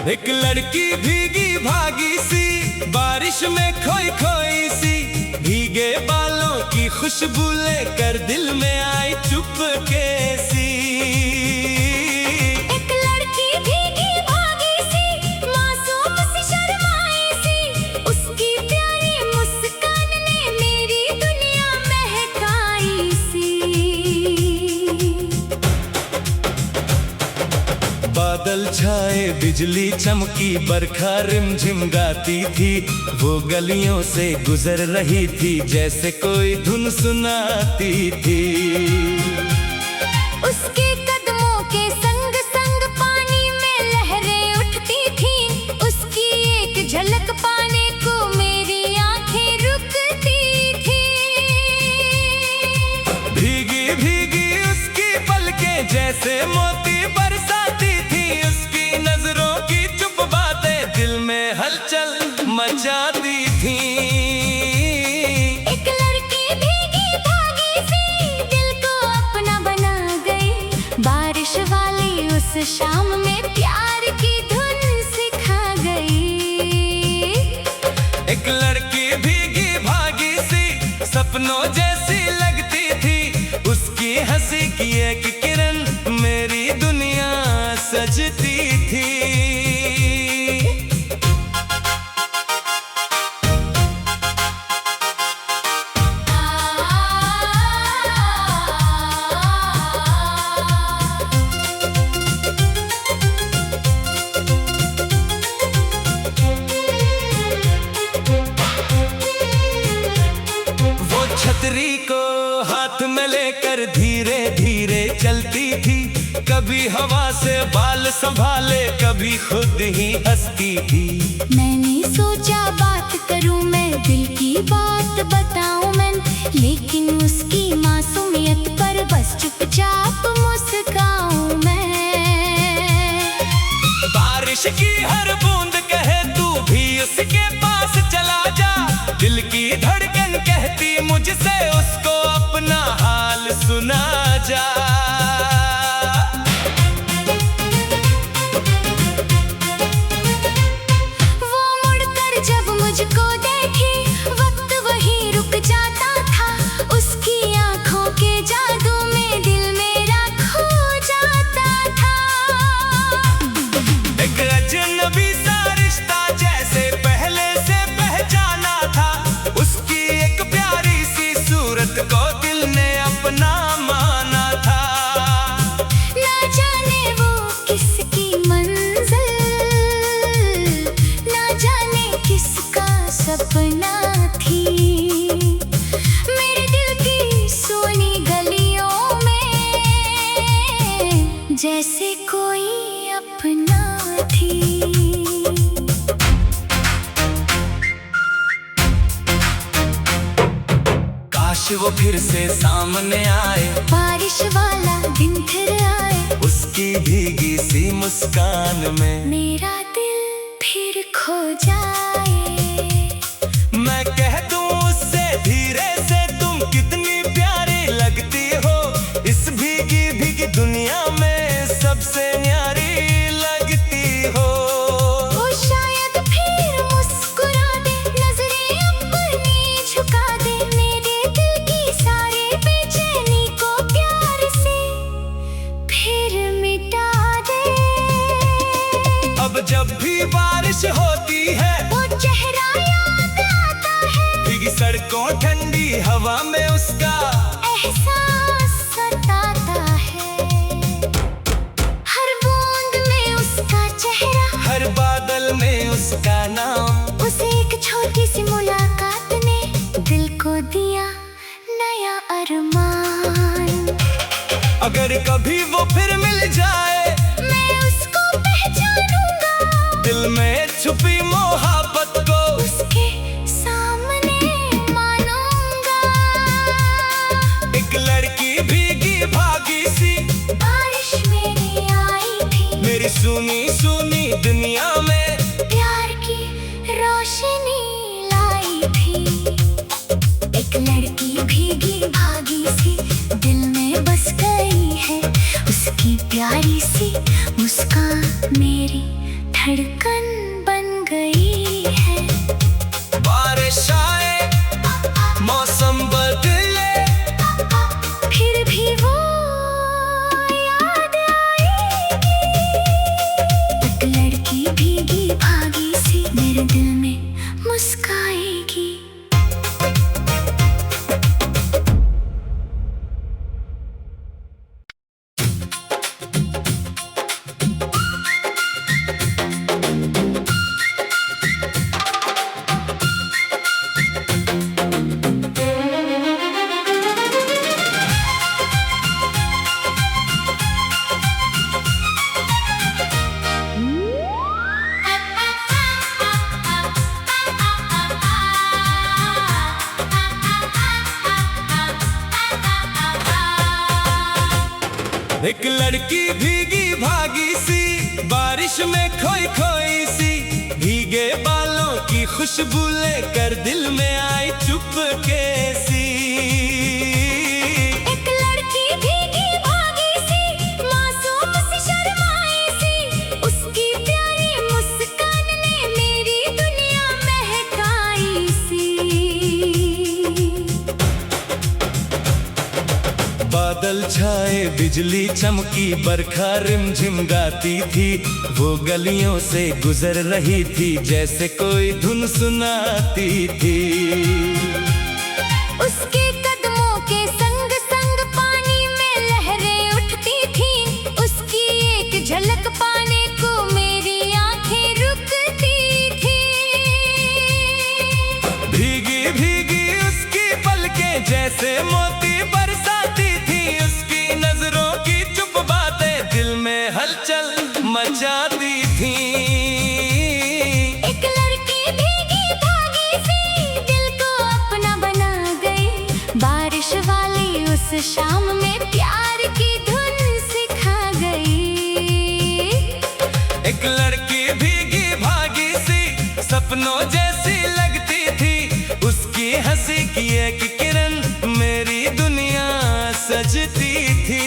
एक लड़की भीगी भागी सी, बारिश में खोई खोई सी, भीगे बालों की खुशबू लेकर दिल में आई चुपके सी। एक लड़की भीगी भागी सी, मासूम सी शर्माई सी, उसकी प्यारी मुस्कान ने मेरी दुनिया महकाई सी। बादल छाए, बिजली चमकी, बरखा रिमझिम गाती थी, वो गलियों से गुजर रही थी जैसे कोई धुन सुनाती थी। उसके कदमों के संग संग पानी में लहरें उठती थी, उसकी एक झलक पाने को मेरी आंखें रुकती थी। भीगी भीगी उसकी पलकें जैसे मोती बरसाती थी, उसकी नजरों की चुप बातें दिल में हलचल मचाती थी। एक लड़की भीगी भागी सी, दिल को अपना बना गई, बारिश वाली उस शाम में प्यार की धुन सिखा गई। एक लड़की भीगी भागी सी, सपनों जैसी लगती थी, उसकी हंसी की एक किरण मेरी दुनिया सजती थी। छतरी को हाथ में लेकर धीरे धीरे चलती थी, कभी हवा से बाल संभाले, कभी खुद ही हंसती थी। मैंने सोचा बात करूं मैं, दिल की बात बताऊं मैं, लेकिन उसकी मासूमियत पर बस चुपचाप मुस्काऊं मैं। बारिश की हर बूंद कहे तू भी उसके पास चला जा, दिल की धड़कन कहती मुझसे उसको अपना हाल सुना जा। वो मुड़कर जब मुझको देखी, वक्त वहीं रुक जाता था, उसकी आंखों के जादू में दिल मेरा खो जाता था। एक अजनबी सा रिश्ता जैसे पहले से पहचाना था, उसकी एक प्यारी सी सूरत को दिल ने अपना माना था। ना जाने वो किसकी मंजिल, ना जाने किसका सपना थी, मेरे दिल की सोनी गलियों में जैसे कोई अपना थी। काश वो फिर से सामने आए, बारिश वाला दिन फिर आए, उसकी भीगी सी मुस्कान में मेरा दिल फिर खो जाए। मैं कह दूं उससे धीरे से तुम कितनी प्यारी लगती हो, इस भीगी भीगी दुनिया में सबसे न्यारी लगती हो। वो शायद फिर मुस्कुरा दे, नजरें अपनी झुका दे, मेरे दिल की सारी बेचैनी को प्यार से फिर मिटा दे। अब जब भी बारिश होती है, वो चेहरा याद आता है, भीगी सड़कों ठंडी हवा में उसका एहसास सताता है, हर बूंद में उसका चेहरा, हर बादल में उसका नाम। उसे एक छोटी सी मुलाकात ने दिल को दिया नया अरमान। अगर कभी वो फिर मिल जाए, मैं उसको पहचानूंगा, दिल में छुपी मोहब्बत को उसके सामने मानूंगा। एक लड़की भीगी भागी सी, बारिश मेरी आई थी, मेरी सुनी सुनी दुनिया में प्यार की रोशनी लाई थी। एक लड़की भीगी भागी सी, दिल में बस गई है, उसकी प्यारी सी मुस्कान मेरी धड़कन बन गई है। बारिश आए, मौसम बदले, फिर भी वो याद आएगी। एक लड़की भीगी भागी सी मेरे दिल में मुस्काएगी। एक लड़की भीगी भागी सी बारिश में खोई खोई सी, भीगे बालों की खुशबू लेकर दिल में आई चुपके सी। एक लड़की भीगी भागी सी, मासूम सी शर्माई सी, उसकी प्यारी मुस्कान ने मेरी दुनिया महकाई सी। बादल छाए, बिजली चमकी, बरखा रिमझिम गाती थी, वो गलियों से गुजर रही थी जैसे कोई धुन सुनाती थी। उसके कदमों के संग संग पानी में लहरें उठती थी, उसकी एक झलक पाने को मेरी आंखें रुकती थी। भीगी भीगी उसकी पलकें जैसे मोती बरसाती थी, उसकी नजरों की चुप बातें दिल में हलचल मचाती थी। एक लड़की भीगी भागी सी दिल को अपना बना गई, बारिश वाली उस शाम में प्यार की धुन सिखा गई। एक लड़की भीगी भागी सी सपनों जैसी लगती थी, उसकी हंसी की एक किरण मेरी दुनिया सजती थी।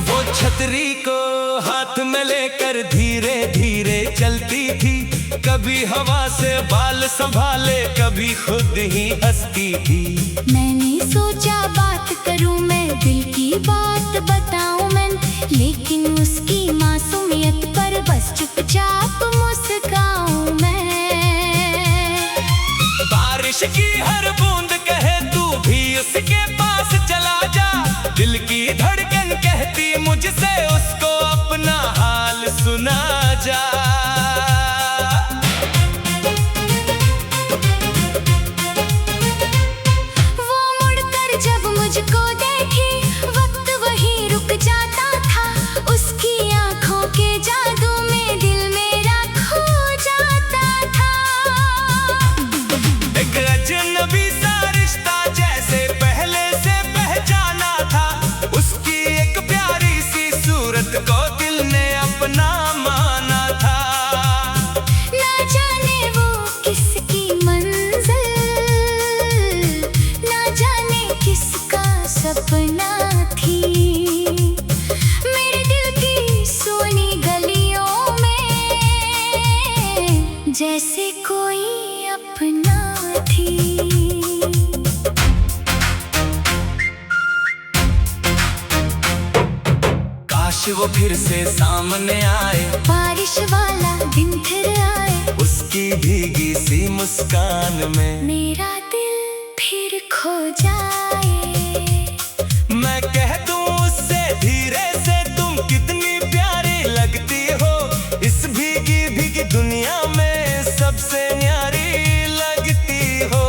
वो छतरी को हाथ में लेकर धीरे धीरे चलती थी, कभी हवा से बाल संभाले कभी खुद ही हंसती थी। मैंने सोचा बात करूं मैं, दिल की बात बताऊं मैं, लेकिन उसकी मासूमियत पर बस चुपचाप मुस्काऊं मैं। बारिश की हर बूंद कहे तू भी उसके पास चला जा, दिल की धड़कन कहती मुझसे उसको अपना हाल सुना जा। वो मुड़कर जब मुझको देखी, वक्त वहीं रुक जाता था, उसकी आंखों के जादू में दिल मेरा खो जाता था। एक अजनबी सा रिश्ता जैसे पहले से पहचाना था, उसकी एक प्यारी सी सूरत को दिल ने अपना माना था। ना जाने वो किसकी मंजिल, ना जाने किसका सपना थी, मेरे दिल की सोनी गलियों में जैसे कोई अपना थी। काश वो फिर से सामने आए, बारिश वाला दिन फिर आए, उसकी भीगी सी मुस्कान में मेरा दिल फिर खो जाए। मैं कह दूं उससे धीरे से तुम कितनी प्यारी लगती हो, इस भीगी भीगी दुनिया में सबसे न्यारी लगती हो।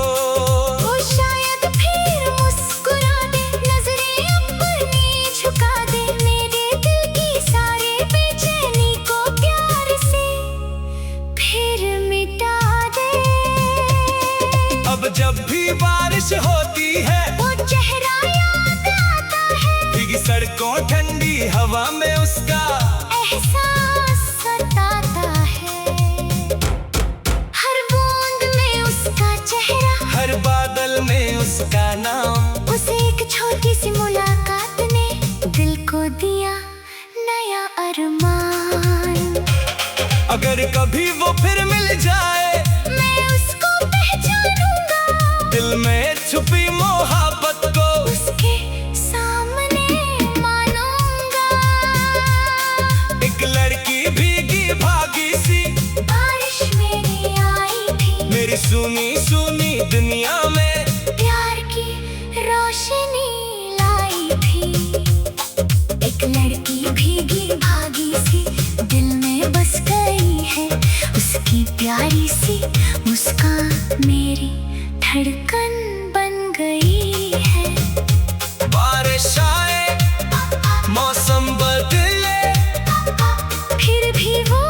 वो शायद फिर मुस्कुरा दे, नजरें अपनी झुका दे, मेरे दिल की सारी बेचैनी को प्यार से फिर मिटा दे। अब जब भी बारिश होती है वो मुझको ठंडी हवा में उसका एहसास सताता है। हर बूंद में उसका चेहरा, हर बादल में उसका नाम। उसे एक छोटी सी मुलाकात ने दिल को दिया नया अरमान। अगर कभी वो फिर मिल जाए मैं उसको पहचानूंगा, दिल में छुपी मोहब्बत को उसके सामने मानूंगा। एक लड़की भीगी भागी सी बारिश मेरी आई थी, मेरी सुनी सुनी दुनिया में प्यार की रोशनी लाई थी। एक लड़की भीगी भागी सी दिल में बस गई है, उसकी प्यारी सी मुस्कान मेरी धड़कन बन गई है। बारिश आए मौसम बदले फिर भी वो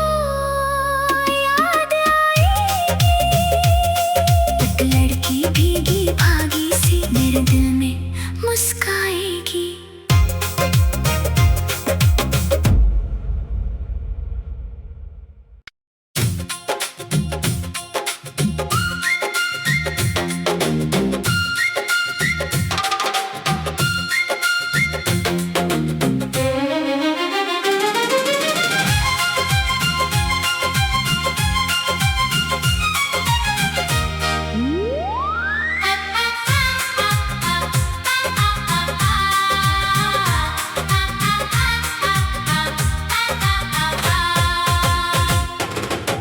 याद आएगी। एक लड़की भीगी भागी सी मेरे दिल में मुस्काएगी।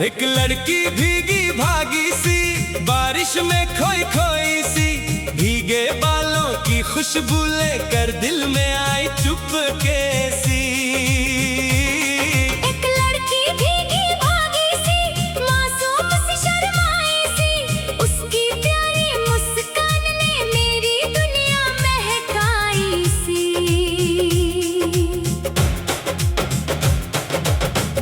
एक लड़की भीगी भागी सी बारिश में खोई खोई सी, भीगे बालों की खुशबू लेकर दिल में आई चुपके सी। एक लड़की भीगी भागी सी मासूम सी शर्माई सी, उसकी प्यारी मुस्कान ने मेरी दुनिया महकाई सी।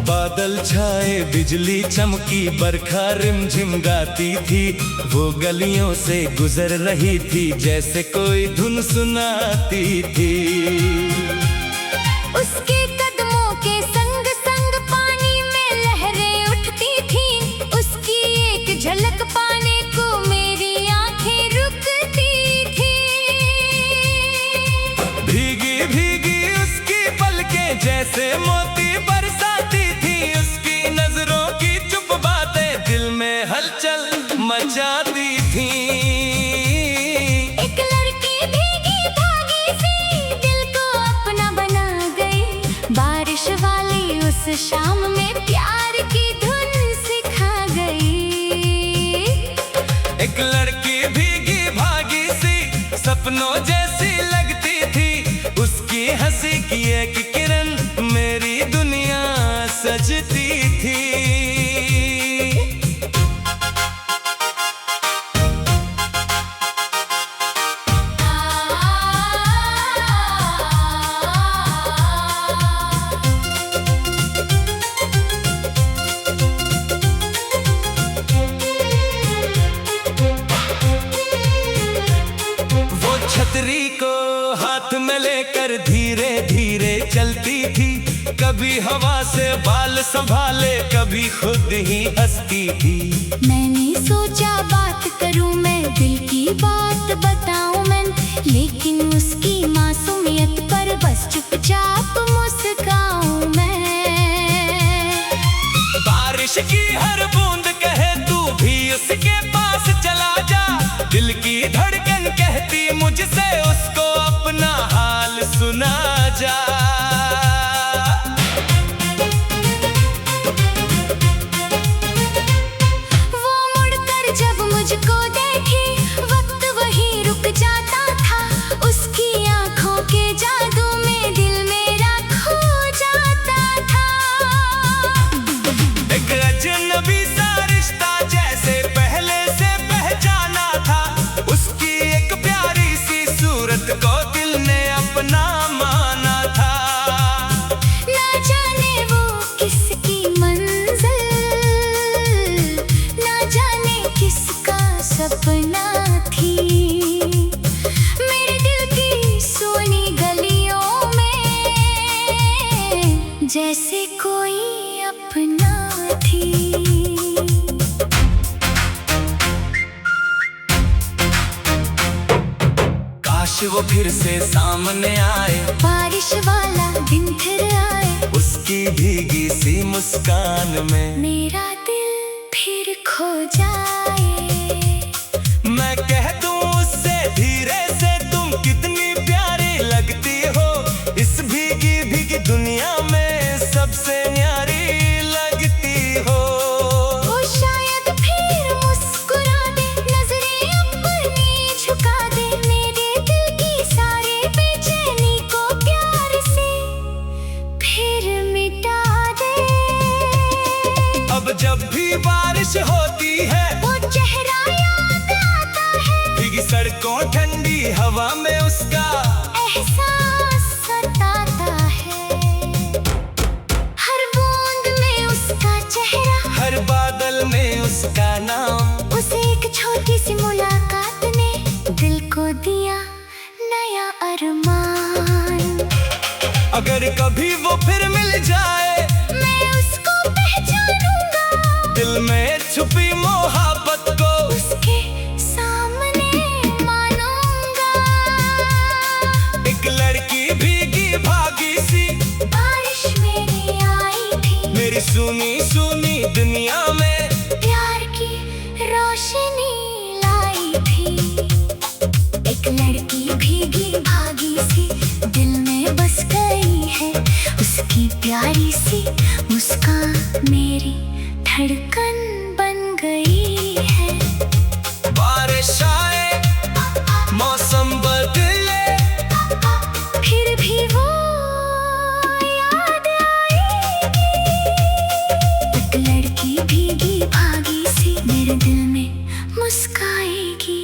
बादल छाए बिजली चमकी बरखा रिमझिम गाती थी, वो गलियों से गुजर रही थी जैसे कोई धुन सुनाती थी। उसके कदमों के संग संग पानी में लहरें उठती थी, उसकी एक झलक पाने को मेरी आंखें रुकती थी। भीगी भीगी उसकी पलकें जैसे मोती बरसाती थी, उसकी नजरों की चुप बातें दिल में हलचल मचाती थी। एक लड़की भीगी भागी सी दिल को अपना बना गई, बारिश वाली उस शाम में प्यार की धुन सिखा गई। एक लड़की भीगी भागी सी सपनों जैसी लगती थी, उसकी हंसी की एक किरण मेरी दुनिया सजती थी। वो छतरी को हाथ में लेकर धीरे धीरे चलती थी, कभी हवा से बाल संभाले कभी खुद ही हंसती थी। मैंने सोचा बात करूं मैं, दिल की बात बताऊं मैं, लेकिन उसकी मासूमियत पर बस चुपचाप मुस्काऊं मैं। बारिश की हर बूंद कहे तू भी उसके पास चला जा, दिल की धड़कन कहती मुझसे उसको अपना हाल सुना जा। वो मुड़कर जब मुझको देखी वक्त वहीं रुक जाता था, उसकी आंखों के जादू में दिल मेरा खो जाता था। एक अजनबी सा रिश्ता जैसे पहले से पहचाना था, उसकी एक प्यारी सी सूरत को दिल ने अपना माना था। ना जाने वो किसकी मंजिल, ना जाने किसका सपना थी। मेरे दिल की सोनी गलियों में वो फिर से सामने आए, बारिश वाला दिन फिर आए, उसकी भीगी सी मुस्कान में मेरा दिल फिर खो जाए। मैं कह दूं उससे धीरे से, तुम कितनी प्यारी लगती हो, इस भीगी भीगी दुनिया में सबसे न्यारी लगती हो। वो शायद फिर मुस्कुरा दे, नजरें अपनी झुका दे, मेरे दिल की सारी बेचैनी को प्यार से फिर मिटा दे। अब जब भी बारिश होती है, वो चेहरा याद आता है, भीगी सड़कों ठंडी हवा में उसका एहसास सताता है। हर बूंद में उसका चेहरा, हर बादल में उसका नाम, उसे एक छोटी सी मुलाकात ने दिल को दिया नया अरमान। अगर कभी वो फिर मिल जाए, मैं उसको पहचानूंगा, दिल में छुपी मोहब्बत को उसके सामने मानूंगा। एक लड़की भीगी भागी सी बारिश मेरी आई थी, मेरी सुनी सुनी दुनिया में प्यार की रोशनी लाई थी। एक लड़की भीगी भागी सी दिल में बस गई है, उसकी प्यारी सी मुस्कान मेरी धड़कन बन गई है। बारिश आए, मौसम बदले, फिर भी वो याद आएगी। एक लड़की भीगी भागी सी मेरे दिल में मुस्काएगी।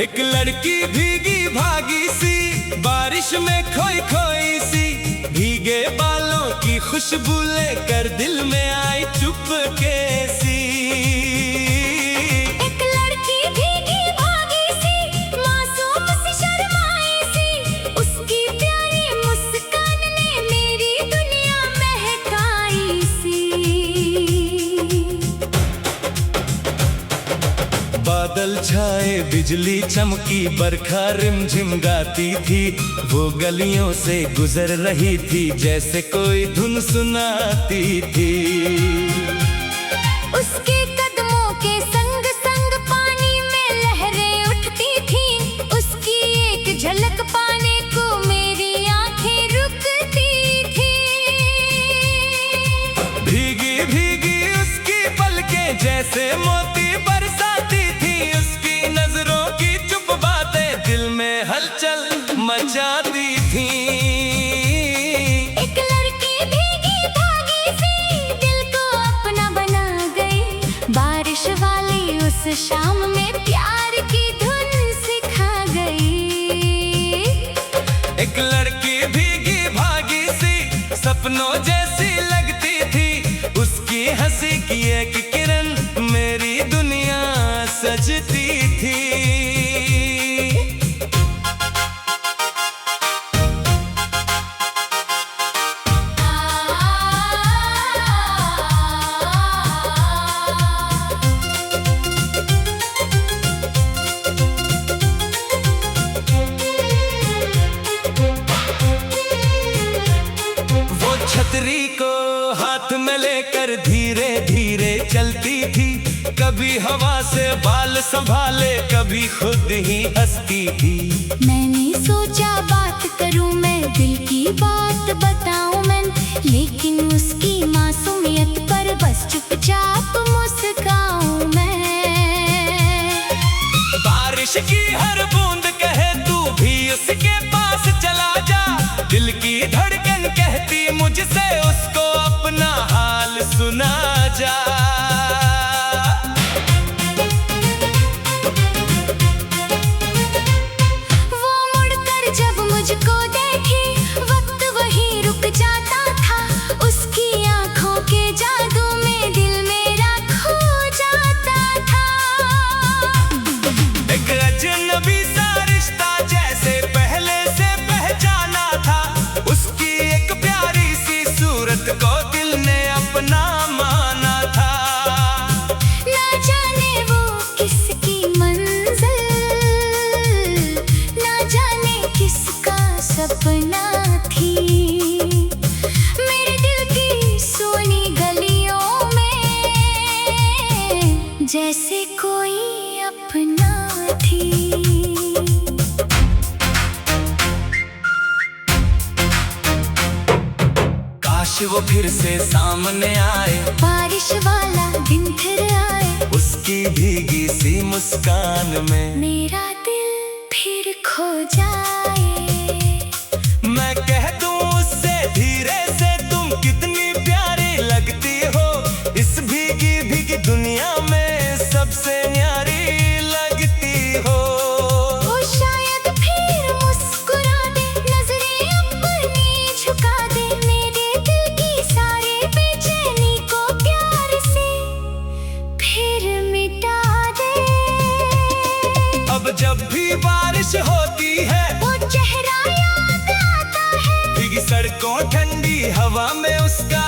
एक लड़की भीगी भागी सी बारिश में खोई खोई सी, भीगे बालों की खुशबू लेकर दिल में आई चुपके सी। एक लड़की भीगी भागी सी, मासूम सी शर्माई सी, उसकी प्यारी मुस्कान ने मेरी दुनिया महकाई सी। बादल छाए, बिजली चमकी, बरखा रिमझिम गाती थी, वो गलियों से गुजर रही थी जैसे कोई धुन सुनाती थी। उसके कदमों के संग संग पानी में लहरें उठती थी, उसकी एक झलक पाने को मेरी आंखें रुकती थी। भीगी भीगी उसकी पलकें जैसे मोती बरसाती थी, उसकी नजरों की चुप बातें दिल में हलचल मचाती थी। एक लड़की भीगी भागी सी दिल को अपना बना गई, बारिश वाली उस शाम में प्यार की धुन सिखा गई। एक लड़की भीगी भागी सी सपनों जैसी लगती थी, उसकी हंसी की एक किरण मेरी दुनिया सजती थी। वो छतरी को हाथ में लेकर धीरे धीरे चलती थी, कभी हवा से बाल संभाले, कभी खुद ही हंसती थी। मैंने सोचा बात करूं मैं, दिल की बात बताऊं मैं, लेकिन उसकी मासूमियत पर बस चुपचाप मुस्काऊं मैं। बारिश की हर बूंद कहे तू भी उसके पास चला जा, दिल की धड़कन कहती मुझसे उसको अपना हाल सुना जा। थी। काश वो फिर से सामने आए, बारिश वाला दिन फिर आए, उसकी भीगी सी मुस्कान में मेरा दिल फिर खो जाए। मैं कह दूं उससे धीरे से, तुम कितनी प्यारी लगती हो, इस भीगी भीगी दुनिया में सबसे न्यारी लगती हो। वो शायद फिर मुस्कुरा दे, नजरें अपनी झुका दे, मेरे दिल की सारी बेचैनी को प्यार से फिर मिटा दे। अब जब भी बारिश होती है, वो चेहरा याद आता है, भीगी सड़कों ठंडी हवा में उसका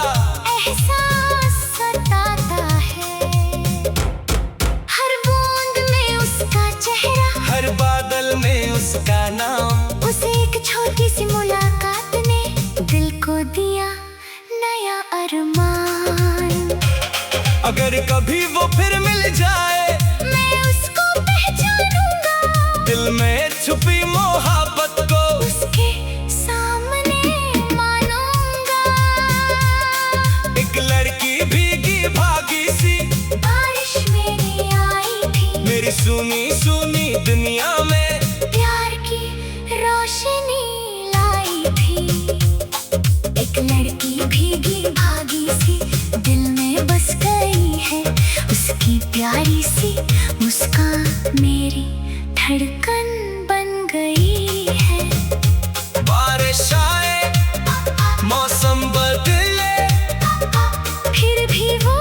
एहसास सताता है। हर बूंद में उसका चेहरा, हर बादल में उसका नाम, उसे एक छोटी सी मुलाकात ने दिल को दिया नया अरमान। अगर कभी वो फिर मिल जाए, मैं उसको पहचानूंगा, दिल में छुपी मोहब्बत को उसके सामने मानूंगा। एक लड़की भीगी भागी सी बारिश मेरी आई थी, मेरी सुनी सुनी दुनिया में प्यार की रोशनी लाई थी। एक लड़की भीगी भागी सी दिल में बस गई है, उसकी प्यारी सी मुस्कान मेरी धड़कन बन गई है। बारिश आए, मौसम बदले, फिर भी वो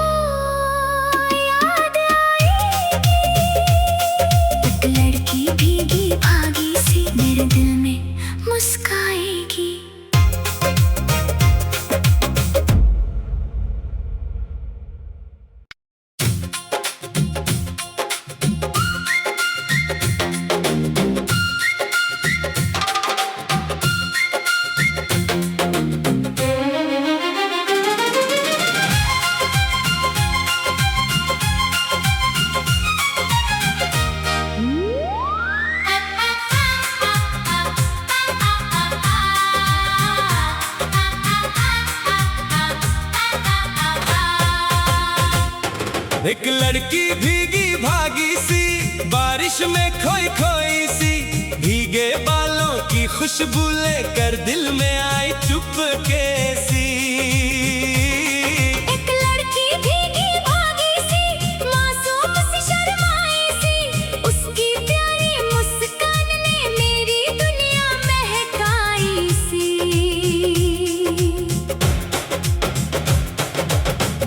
याद आएगी। एक लड़की भीगी भागी सी मेरे दिल में मुस्काएगी। एक लड़की भीगी भागी सी बारिश में खोई खोई सी, भीगे बालों की खुशबू लेकर दिल में आई चुपके सी। एक लड़की भीगी भागी सी, मासूम सी शर्माई सी, उसकी प्यारी मुस्कान ने मेरी दुनिया महकाई सी।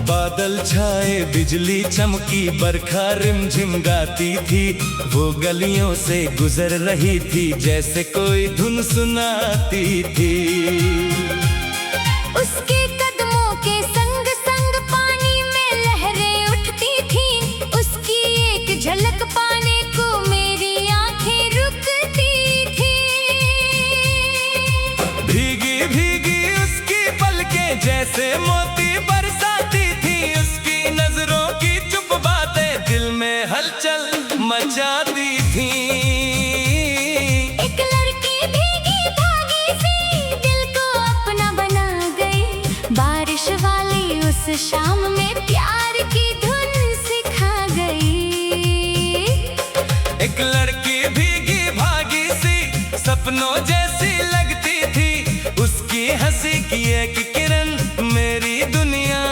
बादल छाए, बिजली चमकी, बरखा रिमझिम गाती थी, वो गलियों से गुजर रही थी जैसे कोई धुन सुनाती थी। उसके कदमों के संग संग पानी में लहरें उठती थी, उसकी एक झलक पाने को मेरी आंखें रुकती थी। भीगी भीगी उसकी पलकें जैसे मोती बरसाती थी, उसकी नजरों की चुप बातें दिल में हलचल मचाती थी। एक लड़की भीगी भागी सी दिल को अपना बना गई, बारिश वाली उस शाम में प्यार की धुन सिखा गई। एक लड़की भीगी भागी सी सपनों जैसी लगती थी, उसकी हंसी की एक किरण मेरी दुनिया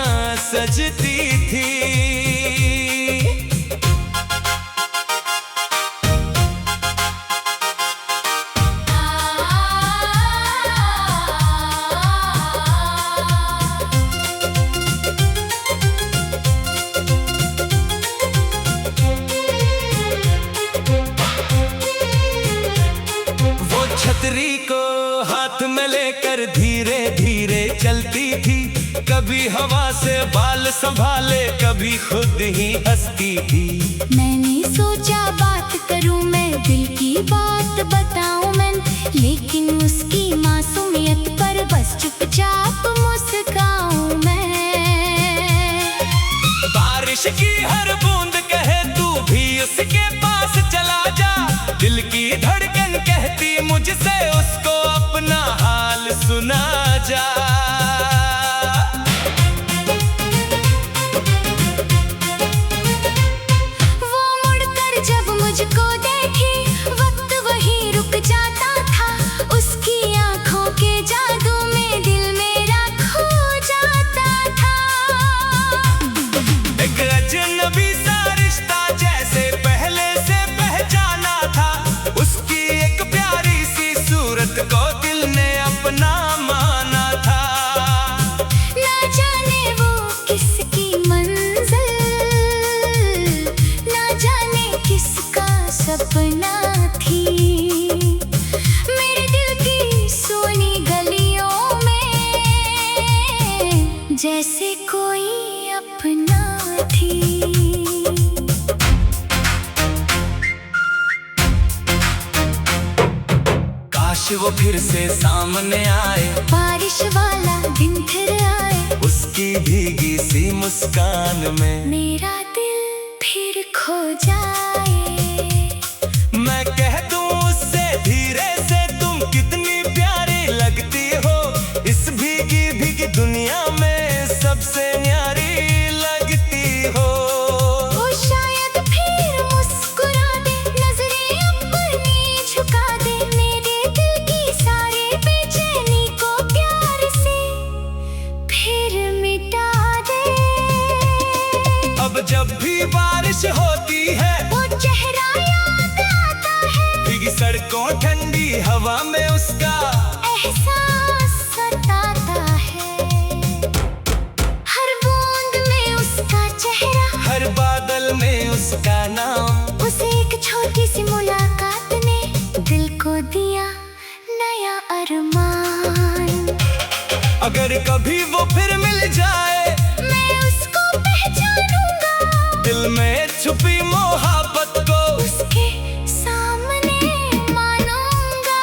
सजती थी। छतरी को हाथ में लेकर धीरे धीरे चलती थी, कभी हवा से बाल संभाले कभी खुद ही हंसती थी। मैंने सोचा बात करूं मैं, दिल की बात बताऊं मैं, लेकिन उसकी मासूमियत पर बस चुपचाप मुस्काऊं मैं। बारिश की हर बूंद कहे तू भी उसके पास चला जा, मुझको देखी वक्त वही रुक जाता था, उसकी आंखों के जादू में दिल मेरा खो जाता था। एक अजनबी सा रिश्ता जैसे पहले से पहचाना था, उसकी एक प्यारी सी सूरत को दिल ने अपना माना था। ना जाने वो किसकी मंजिल, ना जाने किसका सपना थी, मेरे दिल की सोनी गलियों में जैसे कोई अपना थी। काश वो फिर से सामने आए, बारिश वाला दिन फिर आए, उसकी भीगी सी मुस्कान में मेरा दिल फिर खो जाए। मैं कह दूं उससे धीरे से, तुम कितनी प्यारी लगती हो, इस भीगी भीगी दुनिया में सबसे न्यारी लगती हो। वो शायद फिर मुस्कुरा दे, नजरें अपनी झुका दे, मेरे दिल की सारी बेचैनी को प्यार से फिर मिटा दे। अब जब भी बारिश होती है, वो चेहरा याद आता है, भीगी सड़कों ठंडी हवा में उसका एहसास सताता है, हर बूंद में उसका चेहरा, हर बादल में उसका नाम। उसे एक छोटी सी मुलाकात ने दिल को दिया नया अरमान। अगर कभी वो फिर मिल जाए, मैं उसको पहचानूंगा, दिल में छुपी मोहब्बत को उसके सामने मानूंगा।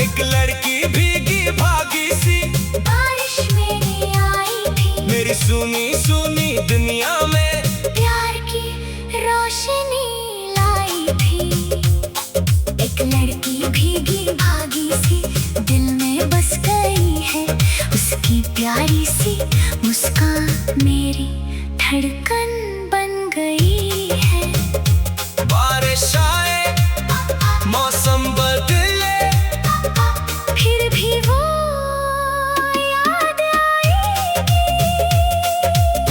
एक लड़की भीगी भागी सी बारिश मेरी आई थी, मेरी सुनी सुनी दुनिया में प्यार की रोशनी लाई थी। एक लड़की भीगी भागी सी दिल में बस गई है, उसकी प्यारी सी मुस्कान मेरी धड़कन बन गई है। बारिश आए, मौसम बदले, फिर भी वो याद आएगी।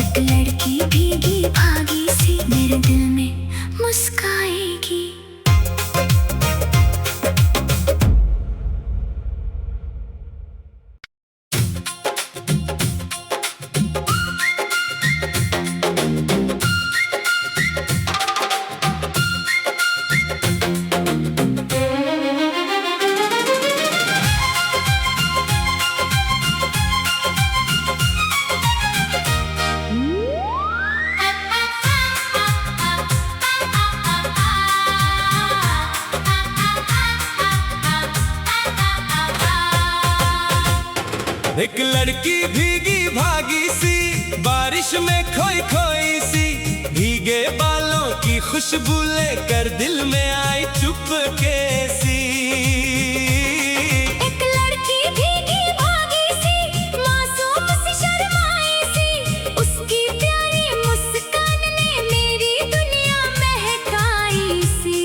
एक लड़की भीगी भागी सी मेरे दिल में मुस्काएगी। एक लड़की भीगी भागी सी बारिश में खोई खोई सी, भीगे बालों की खुशबू लेकर दिल में आई चुपके सी। एक लड़की भीगी भागी सी मासूम सी शर्माई सी, उसकी प्यारी मुस्कान ने मेरी दुनिया महकाई सी।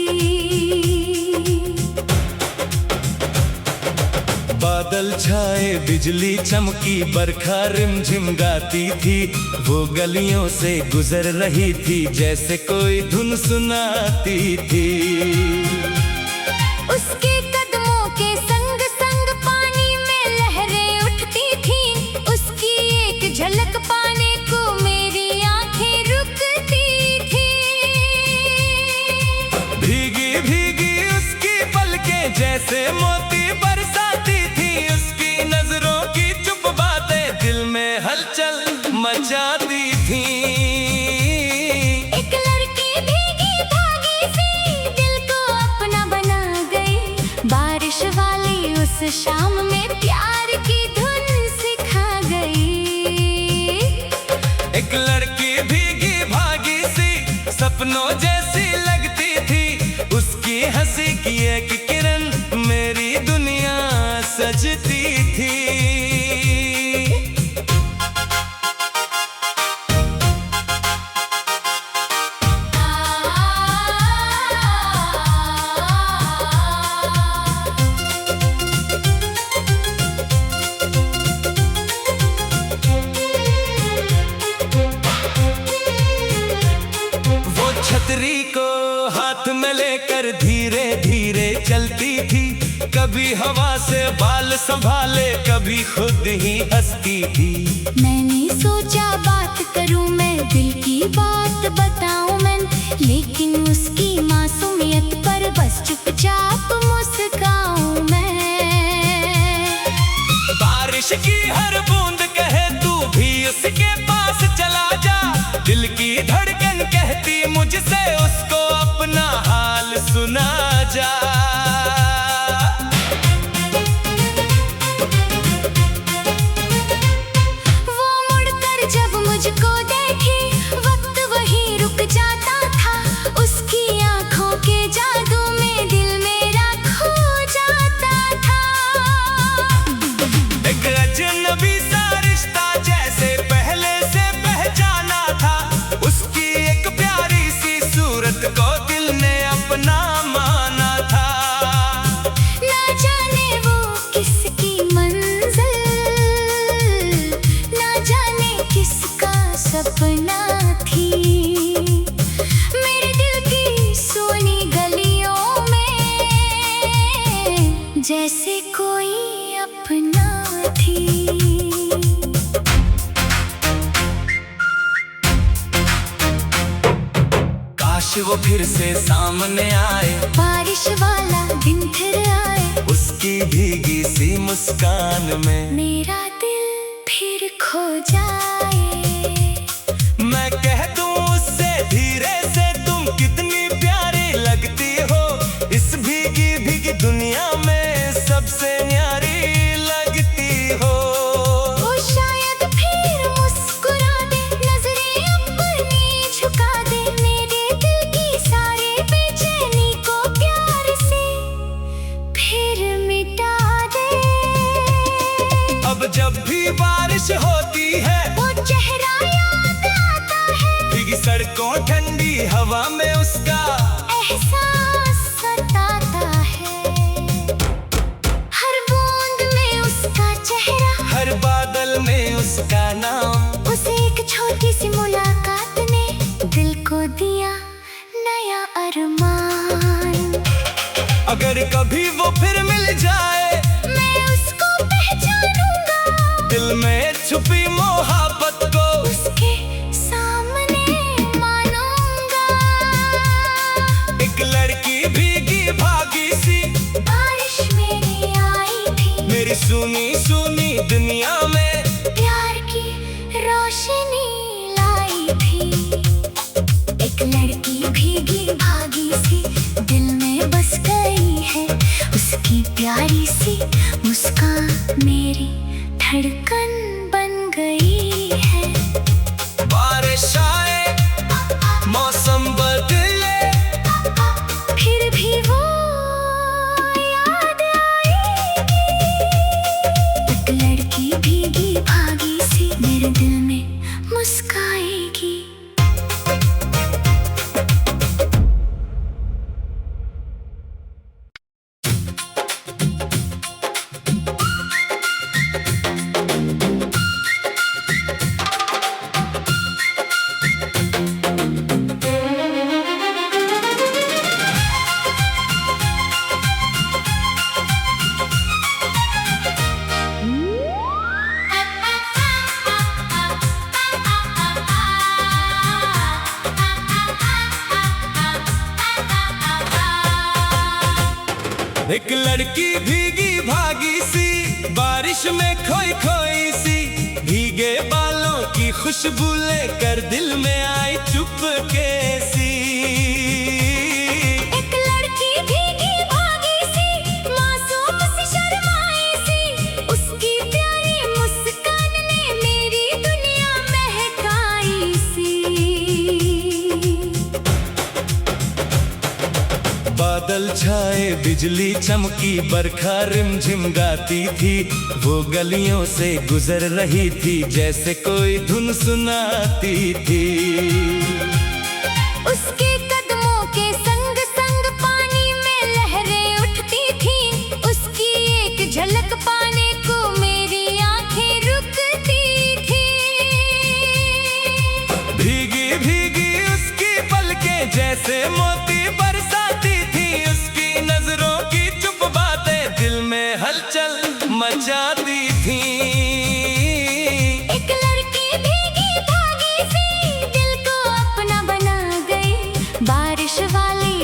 बादल छाए, बिजली चमकी, बरखा रिमझिम गाती थी, वो गलियों से गुजर रही थी जैसे कोई धुन सुनाती थी। उसके कदमों के संग संग पानी में लहरें उठती थी, उसकी एक झलक पाने को मेरी आंखें रुकती थी। भीगी भीगी उसकी पलकें जैसे मोती बरसाती थी, उसकी नजरों की चुप बातें दिल में हलचल मचाती थी। एक लड़की भीगी भागी सी दिल को अपना बना गई, बारिश वाली उस शाम में प्यार की धुन सिखा गई। एक लड़की भीगी भागी सी सपनों जैसी लगती थी, उसकी हंसी की एक किरण मेरी दुनिया सजती थी। हाथ में लेकर धीरे धीरे चलती थी। कभी हवा से बाल संभाले, कभी खुद ही हंसती थी। मैंने सोचा बात करूं मैं, दिल की बात बताऊं मैं, लेकिन उसकी मासूमियत पर बस चुपचाप मुस्काऊं मैं। बारिश की हर बूंद कहे तू भी उसके पास चला जा। दिल की धड़कन कहती मुझसे उसको अपना हाल सुना जा। वो मुड़कर जब मुझको देखी, वक्त वहीं रुक जाता था। उसकी आंखों के जादू में दिल मेरा खो जाता था। एक अजनबी सा रिश्ता जैसे पहले से पहचाना था। उसकी एक प्यारी सी सूरत को दिल ने अपना माना था। ना जाने वो किसकी मंजिल, ना जाने किसका सपना थी। मेरे दिल की सोनी गलियों में जैसे कोई अपना थी। काश वो फिर से सामने आए, बारिश वाला दिन फिर आए, उसकी भीगी सी मुस्कान में मेरा दिल फिर खो जाए। मैं कह दूं उससे धीरे से, तुम कितनी प्यारी लगती हो। इस भीगी भीगी दुनिया में सबसे न्यारी लगती हो। वो शायद फिर मुस्कुरा दे, नजरें अपनी झुका दे, मेरे दिल की सारी बेचैनी को प्यार से फिर मिटा दे। अब जब भी बारिश होती है, वो चेहरा याद आता है, भीगी सड़कों ठंडी हवा में उसका एहसास सताता है। हर बूंद में उसका चेहरा, हर बादल में उसका नाम। उसे एक छोटी सी मुलाकात ने दिल को दिया नया अरमान। अगर कभी वो फिर मिल जाए, मैं उसको पहचानूंगा, दिल में छुपी मोहब्बत को उसके सामने मानूंगा। एक लड़की भीगी भागी सी बारिश मेरी आई थी, मेरी सुनी सुनी दुनिया में प्यार की रोशनी लाई थी। एक लड़की भीगी भागी सी दिल में बस गई है, उसकी प्यारी सी मुस्कान मेरी धड़कन बन गई है। बारिश आए, मौसम बदले, फिर भी वो याद आएगी। एक लड़की भीगी भागी सी मेरे दिल में मुस्काएगी। एक लड़की भीगी भागी सी बारिश में खोई खोई सी, भीगे बालों की खुशबू लेकर दिल में आई चुपके सी। एक लड़की भीगी भागी सी, मासूम सी शर्माई सी, उसकी प्यारी मुस्कान ने मेरी दुनिया महकाई सी। बादल छाए, बिजली चमकी, बरखा रिमझिम गाती थी। वो गलियों से गुजर रही थी जैसे कोई धुन सुनाती थी। उसके कदमों के संग संग पानी में लहरें उठती थी, उसकी एक झलक पाने को मेरी आंखें रुकती थी। भीगी भीगी उसकी पलकें जैसे मोती बरस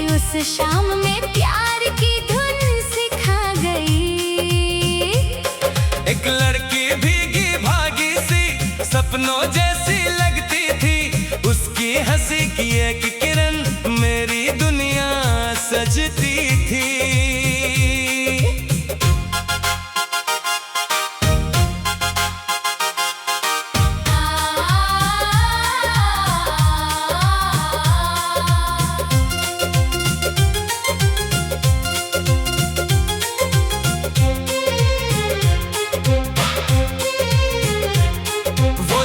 उस शाम में प्यार की धुन सिखा गई। एक लड़की भीगी भागी सी सपनों जैसी लगती थी, उसकी हंसी की एक किरण मेरी दुनिया सजती थी।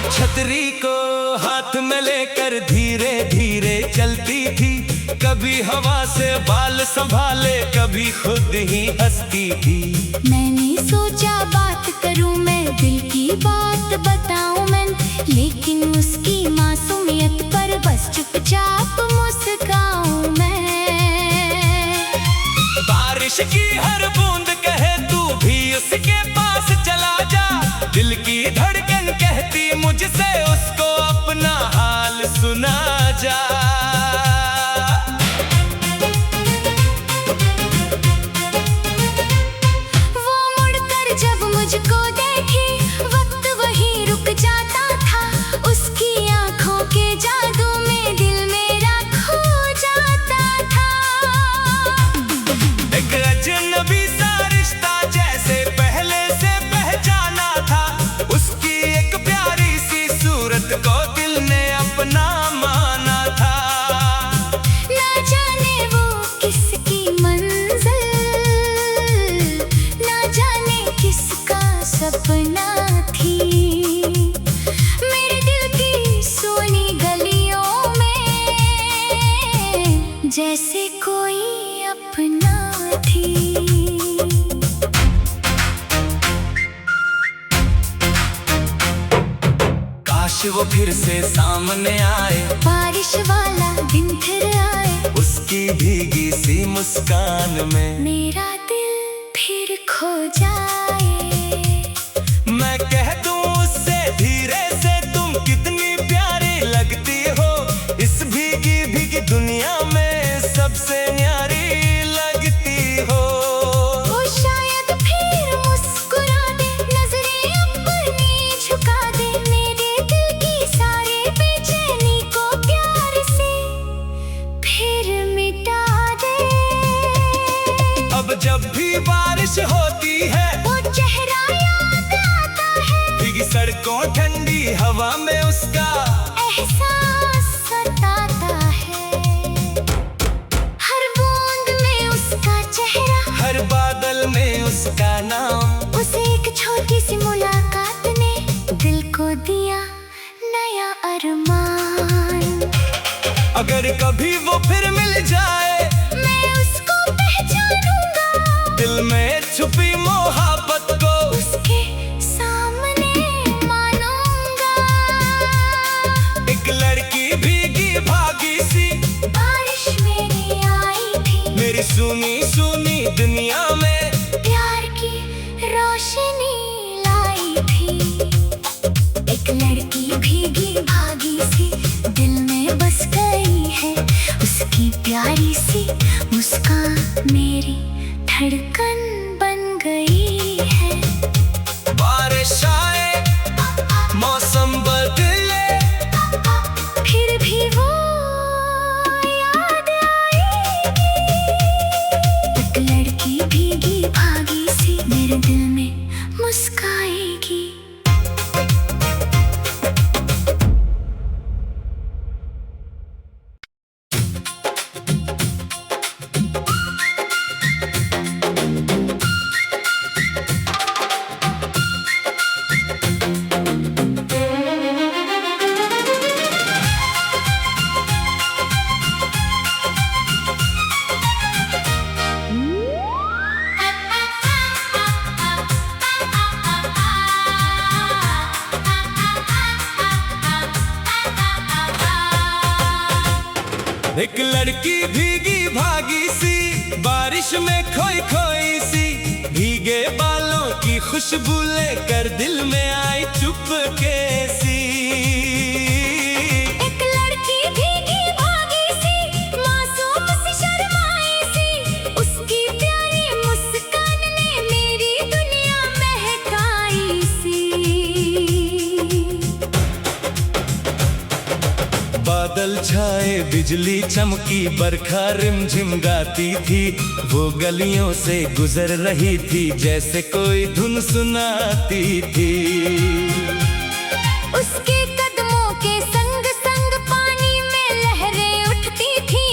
छतरी को हाथ में लेकर धीरे धीरे चलती थी, कभी हवा से बाल संभाले कभी खुद ही हंसती थी। मैंने सोचा बात करूं मैं, दिल की बात बताऊं मैं, लेकिन उसकी मासूमियत पर बस चुपचाप मुस्काऊं मैं। बारिश की हर बूंद कहे तू भी उसके पास चला जा, दिल की धड़कन कहती मुझसे उसको अपना हाल सुना जा। वो मुड़कर जब मुझको देखी वक्त वहीं रुक जाता था, उसकी आंखों के जादू में दिल मेरा खो जाता था। एक अजनबी सा रिश्ता जैसे पहले से पहचाना था, उसकी एक प्यारी सी सूरत को दिल ने अपना माना था। ना जाने वो किसकी मंजिल, ना जाने किसका सपना थी, मेरे दिल की सोनी गलियों में जैसे कोई अपना थी। काश वो फिर से सामने आए, बारिश वाला दिन फिर आए, उसकी भीगी सी मुस्कान में मेरा दिल फिर खो जाए। मैं कह दूं उससे धीरे से तुम कितनी प्यारी लगती हो, इस भीगी भीगी दुनिया में सबसे न्यारी लगती हो। वो शायद फिर मुस्कुरा दे, नजरें अपनी झुका दे, मेरे दिल की सारी बेचैनी को प्यार से फिर मिटा दे। अब जब भी बारिश होती है वो चेहरा याद आता है, भीगी सड़कों ठंडी हवा में उसका एहसास सताता है। हर बूंद में उसका चेहरा, हर बादल में उसका नाम, उसे एक छोटी सी मुलाकात ने दिल को दिया नया अरमान। अगर कभी वो फिर मिल जाए मैं उसको पहचानूंगा, दिल में छुपी मोहब्बत को उसके सामने मानूंगा। एक लड़की भीगी भागी सी बारिश मेरी आई थी, मेरी सुनी सुनी दुनिया में प्यार की रोशनी लाई थी। एक लड़की भीगी भागी सी दिल में बस गई है, उसकी प्यारी सी मुस्कान मेरी धड़कन बन गई है। बारिश आए मौसम बदले, फिर भी वो याद आएगी। एक लड़की भीगी भागी सी मेरे दिल में मुस्काएगी। एक लड़की भीगी भागी सी बारिश में खोई खोई सी, भीगे बालों की खुशबू लेकर दिल में आई चुपके सी। एक लड़की भीगी भागी सी मासूम सी शर्मा बिजली चमकी, बरखा रिमझिम गाती थी। वो गलियों से गुजर रही थी जैसे कोई धुन सुनाती थी। उसके कदमों के संग संग पानी में लहरें उठती थी।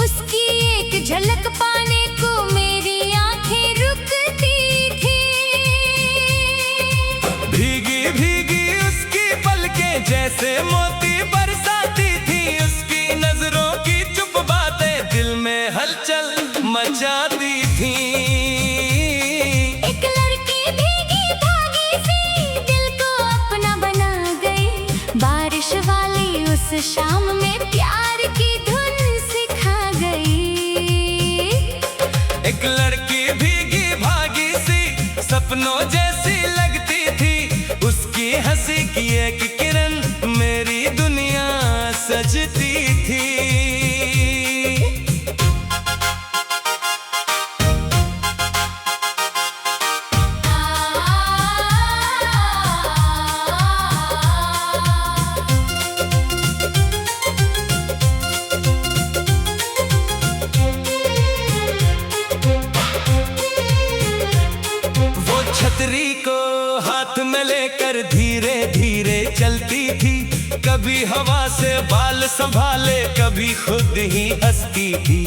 उसकी एक झलक पाने को मेरी आंखें रुकती थी। भीगी भीगी उसकी पलकें जैसे मोती बरसाती थी। उसकी नजरों की चुप बातें दिल में हलचल मचाती थी। एक लड़की भीगी भागी सी दिल को अपना बना गई। बारिश वाली उस शाम में प्यार की धुन सिखा गई। एक लड़की भीगी भागी सी सपनों जैसी लगती थी। उसकी हंसी की एक किरण मेरी दुनिया सजती थी। छतरी को हाथ में लेकर धीरे धीरे चलती थी। कभी हवा से बाल संभाले, कभी खुद ही हंसती थी।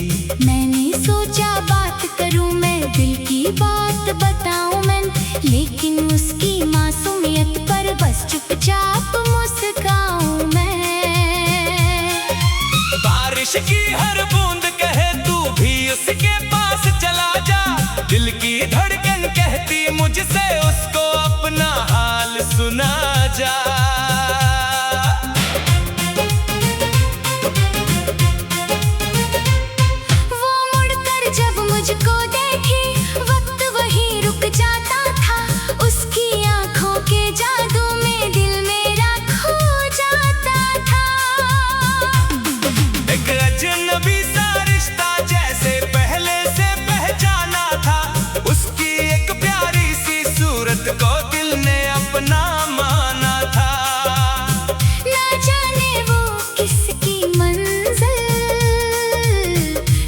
मैंने सोचा बात करूं मैं, दिल की बात बताऊं मैं, लेकिन उसकी मासूमियत पर बस चुपचाप मुस्काऊं मैं। बारिश की हर बूंद कहे तू भी उसके पास चला जा। दिल की धड़कन कहती मुझसे उसको अपना हाल सुना जा। वो मुड़कर जब मुझको देखी, वक्त वहीं रुक जाता था। उसकी आंखों के जादू में दिल मेरा खो जाता था। एक अजनबी सा रिश्ता जैसे पहले से पहचाना था। उसकी एक प्यारी सी सूरत को दिल ने अपना माना था। ना जाने वो किसकी मंजिल,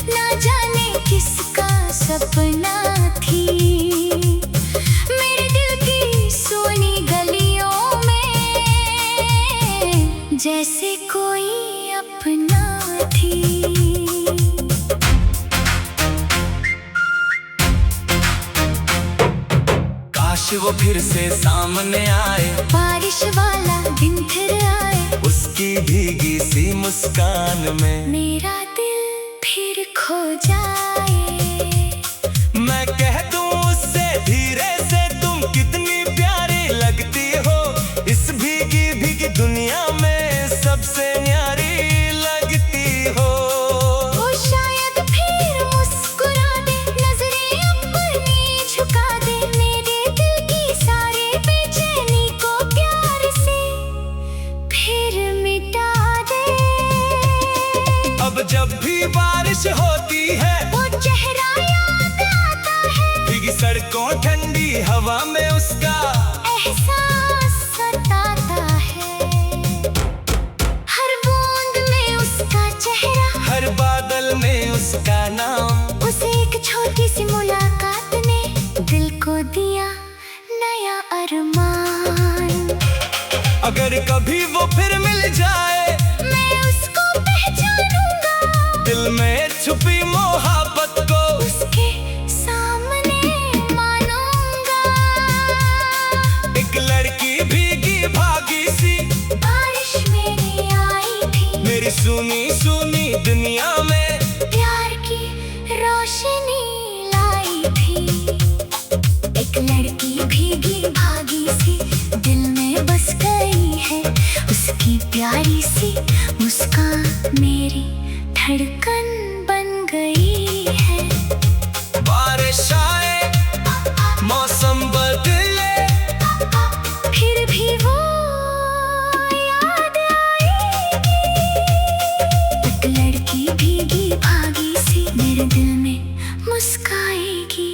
ना जाने किसका सपना थी। मेरे दिल की सोनी गलियों में जैसे कोई अपना थी। काश वो फिर से सामने आए, बारिश वाला दिन फिर आए। उसकी भीगी सी मुस्कान में मेरा दिल फिर खो जाए। मैं कह दूं उससे धीरे से तुम कितनी प्यारी लगती हो। इस भीगी भीगी दुनिया में सबसे न्यारी लगती हो। वो शायद फिर मुस्कुरा दे, नजरें अपनी झुका दे, मेरे दिल की सारी बेचैनी को प्यार से फिर मिटा दे। अब जब भी बारिश होती है वो चेहरा याद आता है। भीगी सड़कों ठंडी हवा में उसका एहसास सताता है। हर बूंद में उसका चेहरा, हर बादल में उसका नाम। उसे एक छोटी सी मुलाकात ने दिल को दिया नया अरमान। अगर कभी वो फिर मिल जाए, मैं उसको पहचानूंगा। दिल में छुपी मोहब्बत को उसके सामने मानूंगा। एक लड़की भीगी भागी सी बारिश मेरी आई थी, मेरी सुनी सुनी दुनिया में प्यार की रोशनी लाई थी। एक लड़की भीगी भागी सी दिल में बस गई है। उसकी प्यारी सी मुस्कान मेरी धड़कन बन गई है। बारिश आए, मौसम बदले, फिर भी वो याद आएगी। एक लड़की भीगी भागी सी मेरे दिल में मुस्काएगी।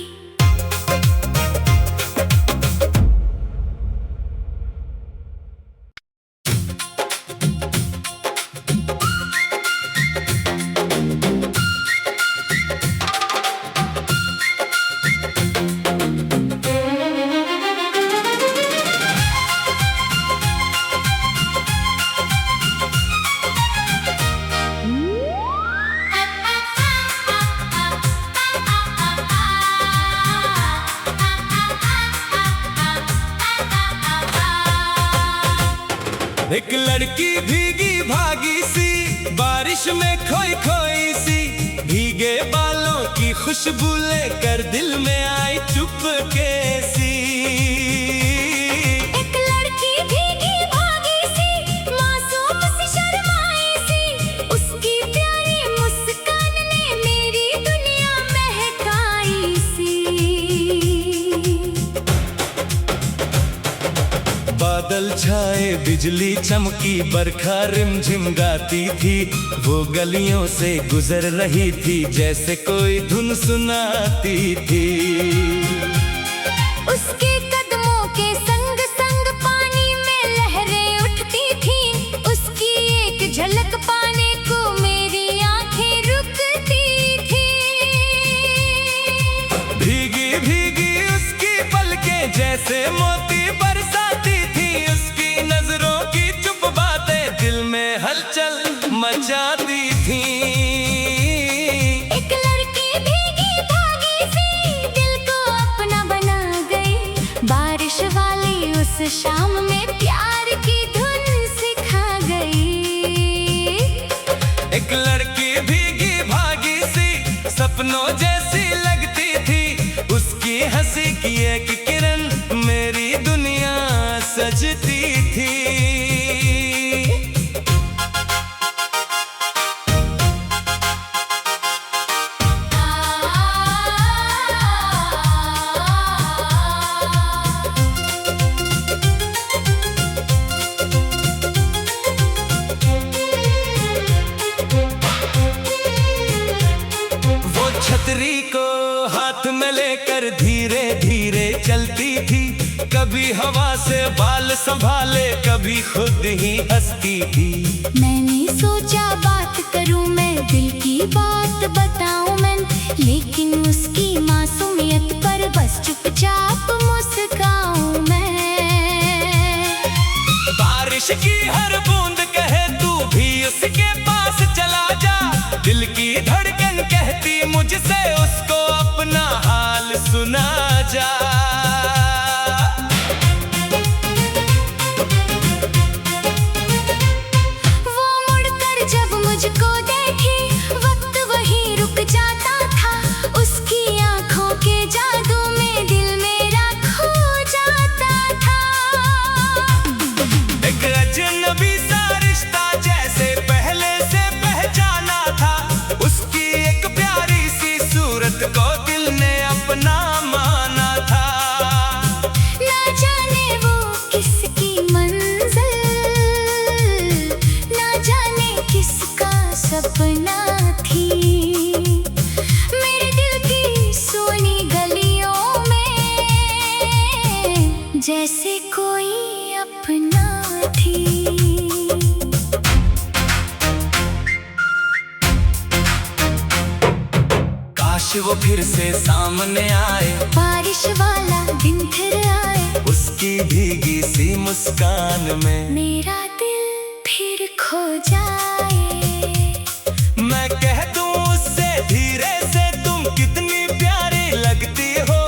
एक लड़की भीगी भागी सी, बारिश में खोई खोई सी, भीगे बालों की खुशबू लेकर दिल में आई चुपके सी। एक लड़की भीगी भागी सी, मासूम सी शर्माई सी, उसकी प्यारी मुस्कान ने मेरी दुनिया महकाई सी। बादल छाए, बिजली चमकी, बरखा रिमझिम गाती थी, वो गलियों से गुजर रही थी जैसे कोई धुन सुनाती थी। उसके कदमों के संग संग पानी में लहरें उठती थी, उसकी एक झलक पाने को मेरी आंखें रुकती थी। भीगी भीगी उसकी पलकें जैसे मोती बरसाती थी, उसकी नजरों की चुप बातें दिल में हलचल मचाती थी। एक लड़की भीगी भागी सी, दिल को अपना बना गई, बारिश वाली उस शाम में प्यार की धुन सिखा गई। एक लड़की भीगी भागी सी, सपनों जैसी लगती थी, उसकी हंसी की एक किरण मेरी दुनिया सजती थी। छतरी को हाथ में लेकर धीरे धीरे चलती थी, कभी हवा से बाल संभाले, कभी खुद ही हंसती थी। मैंने सोचा बात करूं मैं, दिल की बात बताऊं मैं, लेकिन उसकी मासूमियत पर बस चुपचाप मुस्काऊं मैं। बारिश की हर बूंद कहे तू भी उसके पास चला जा, दिल की धड़कन कहती मुझसे उसको अपना हाल सुना जा। वो मुड़कर जब मुझको देखी, वक्त वहीं रुक जाता था, उसकी आंखों के जादू में दिल मेरा खो जाता था। एक अजनबी सा रिश्ता जैसे पहले से पहचाना था, उसकी एक प्यारी सी सूरत को दिल ने अपना माना था। ना जाने वो किसकी मंजिल, ना जाने किसका सपना थी, मेरे दिल की सोनी गलियों में जैसे कोई अपना थी। काश वो फिर से सामने आए, बारिश वाला दिन फिर आए, उसकी भीगी सी मुस्कान में मेरा दिल फिर खो जाए। मैं कह दूं उससे धीरे से तुम कितनी प्यारी लगती हो,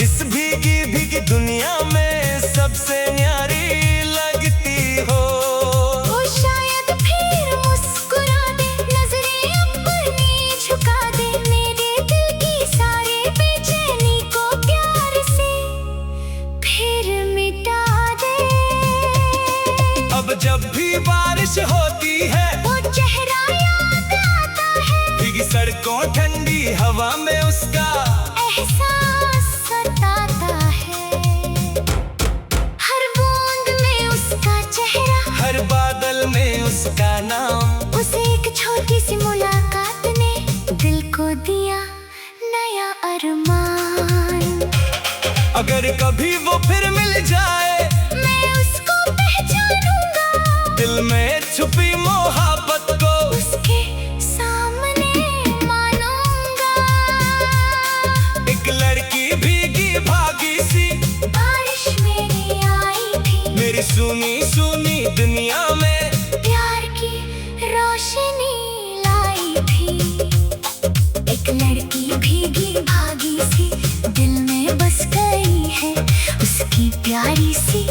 इस भीगी भीगी दुनिया में सबसे न्यारी लगती हो। वो शायद फिर मुस्कुरा दे, नजरें अपनी झुका दे, मेरे दिल की सारी बेचैनी को प्यार से फिर मिटा दे। अब जब भी बारिश होती है, वो चेहरा याद आता है, भीगी सड़कों ठंडी हवा में उसका एहसास सताता है, हर बूंद में उसका चेहरा, हर बादल में उसका नाम। उसे एक छोटी सी मुलाकात ने दिल को दिया नया अरमान। अगर कभी वो फिर मिल जाए, मैं उसको पहचानूंगा, दिल में छुपी मोहब्बत को उसके सामने मानूंगा। एक लड़की भीगी भागी सी, बारिश मेरी आई थी, मेरी सुनी सुनी दुनिया में प्यार की रोशनी लाई थी। एक लड़की भीगी भागी सी, दिल में बस गई है, उसकी प्यारी सी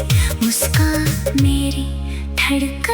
मुस्कान मेरी धड़कन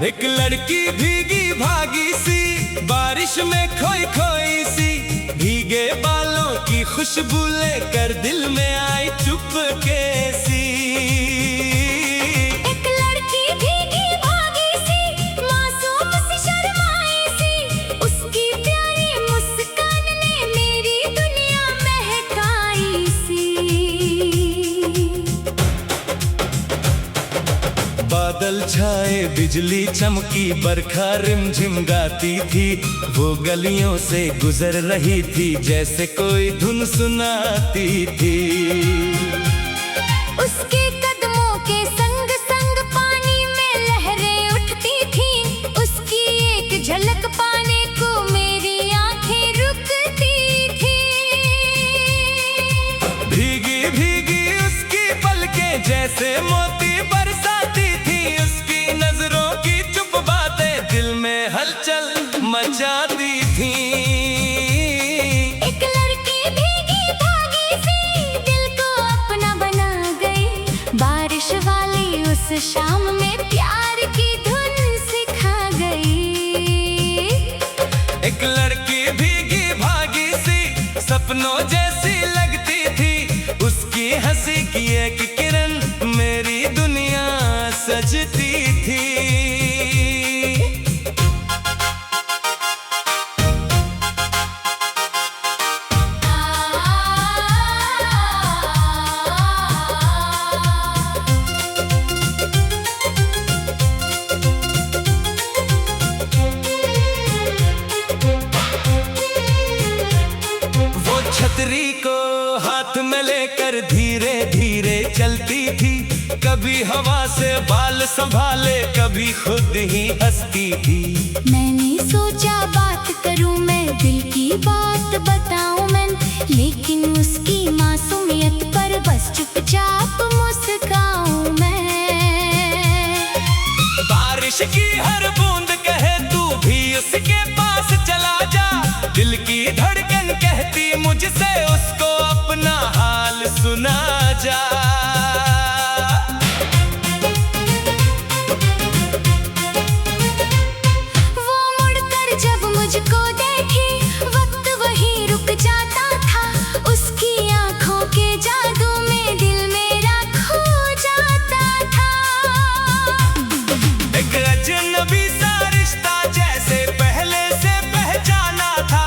एक लड़की भीगी भागी सी, बारिश में खोई खोई सी, भीगे बालों की खुशबू लेकर दिल में आई चुपके सी। एक लड़की भीगी भागी सी, मासूम सी शर्माई सी, उसकी प्यारी मुस्कान ने मेरी दुनिया महकाई सी। बादल छाए बिजली चमकी, बरखा रिमझिम गाती थी, वो गलियों से गुजर रही थी जैसे कोई धुन सुनाती थी। उसके कदमों के संग संग पानी में लहरें उठती थी, उसकी एक झलक पाने को मेरी आंखें रुकती थी। भीगी भीगी उसकी पलकें जैसे मोती बरसाती थी, उसकी नजरों की चुप बातें दिल में हलचल मचाती थी। एक लड़की भीगी भागी सी, दिल को अपना बना गई, बारिश वाली उस शाम में प्यार की धुन सिखा गई। एक लड़की भीगी भागी सी, सपनों जैसी लगती थी, उसकी हंसी की एक किरण मेरी दुनिया सजती थी। छतरी को हाथ में लेकर धीरे धीरे चलती थी, कभी हवा से बाल संभाले कभी खुद ही हंसती थी। मैंने सोचा बात करूं मैं, दिल की बात बताऊं मैं, लेकिन उसकी मासूमियत पर बस चुपचाप मुस्काऊं मैं। बारिश की हर बूंद कहे तू भी उसके पास चला जा, दिल की धड़कन कहती मुझसे उसको अपना हाल सुना जा। वो मुड़कर जब मुझको देखी, वक्त वहीं रुक जाता था, उसकी आंखों के जादू में दिल मेरा खो जाता था। एक अजनबी सा रिश्ता जैसे पहले से पहचाना था,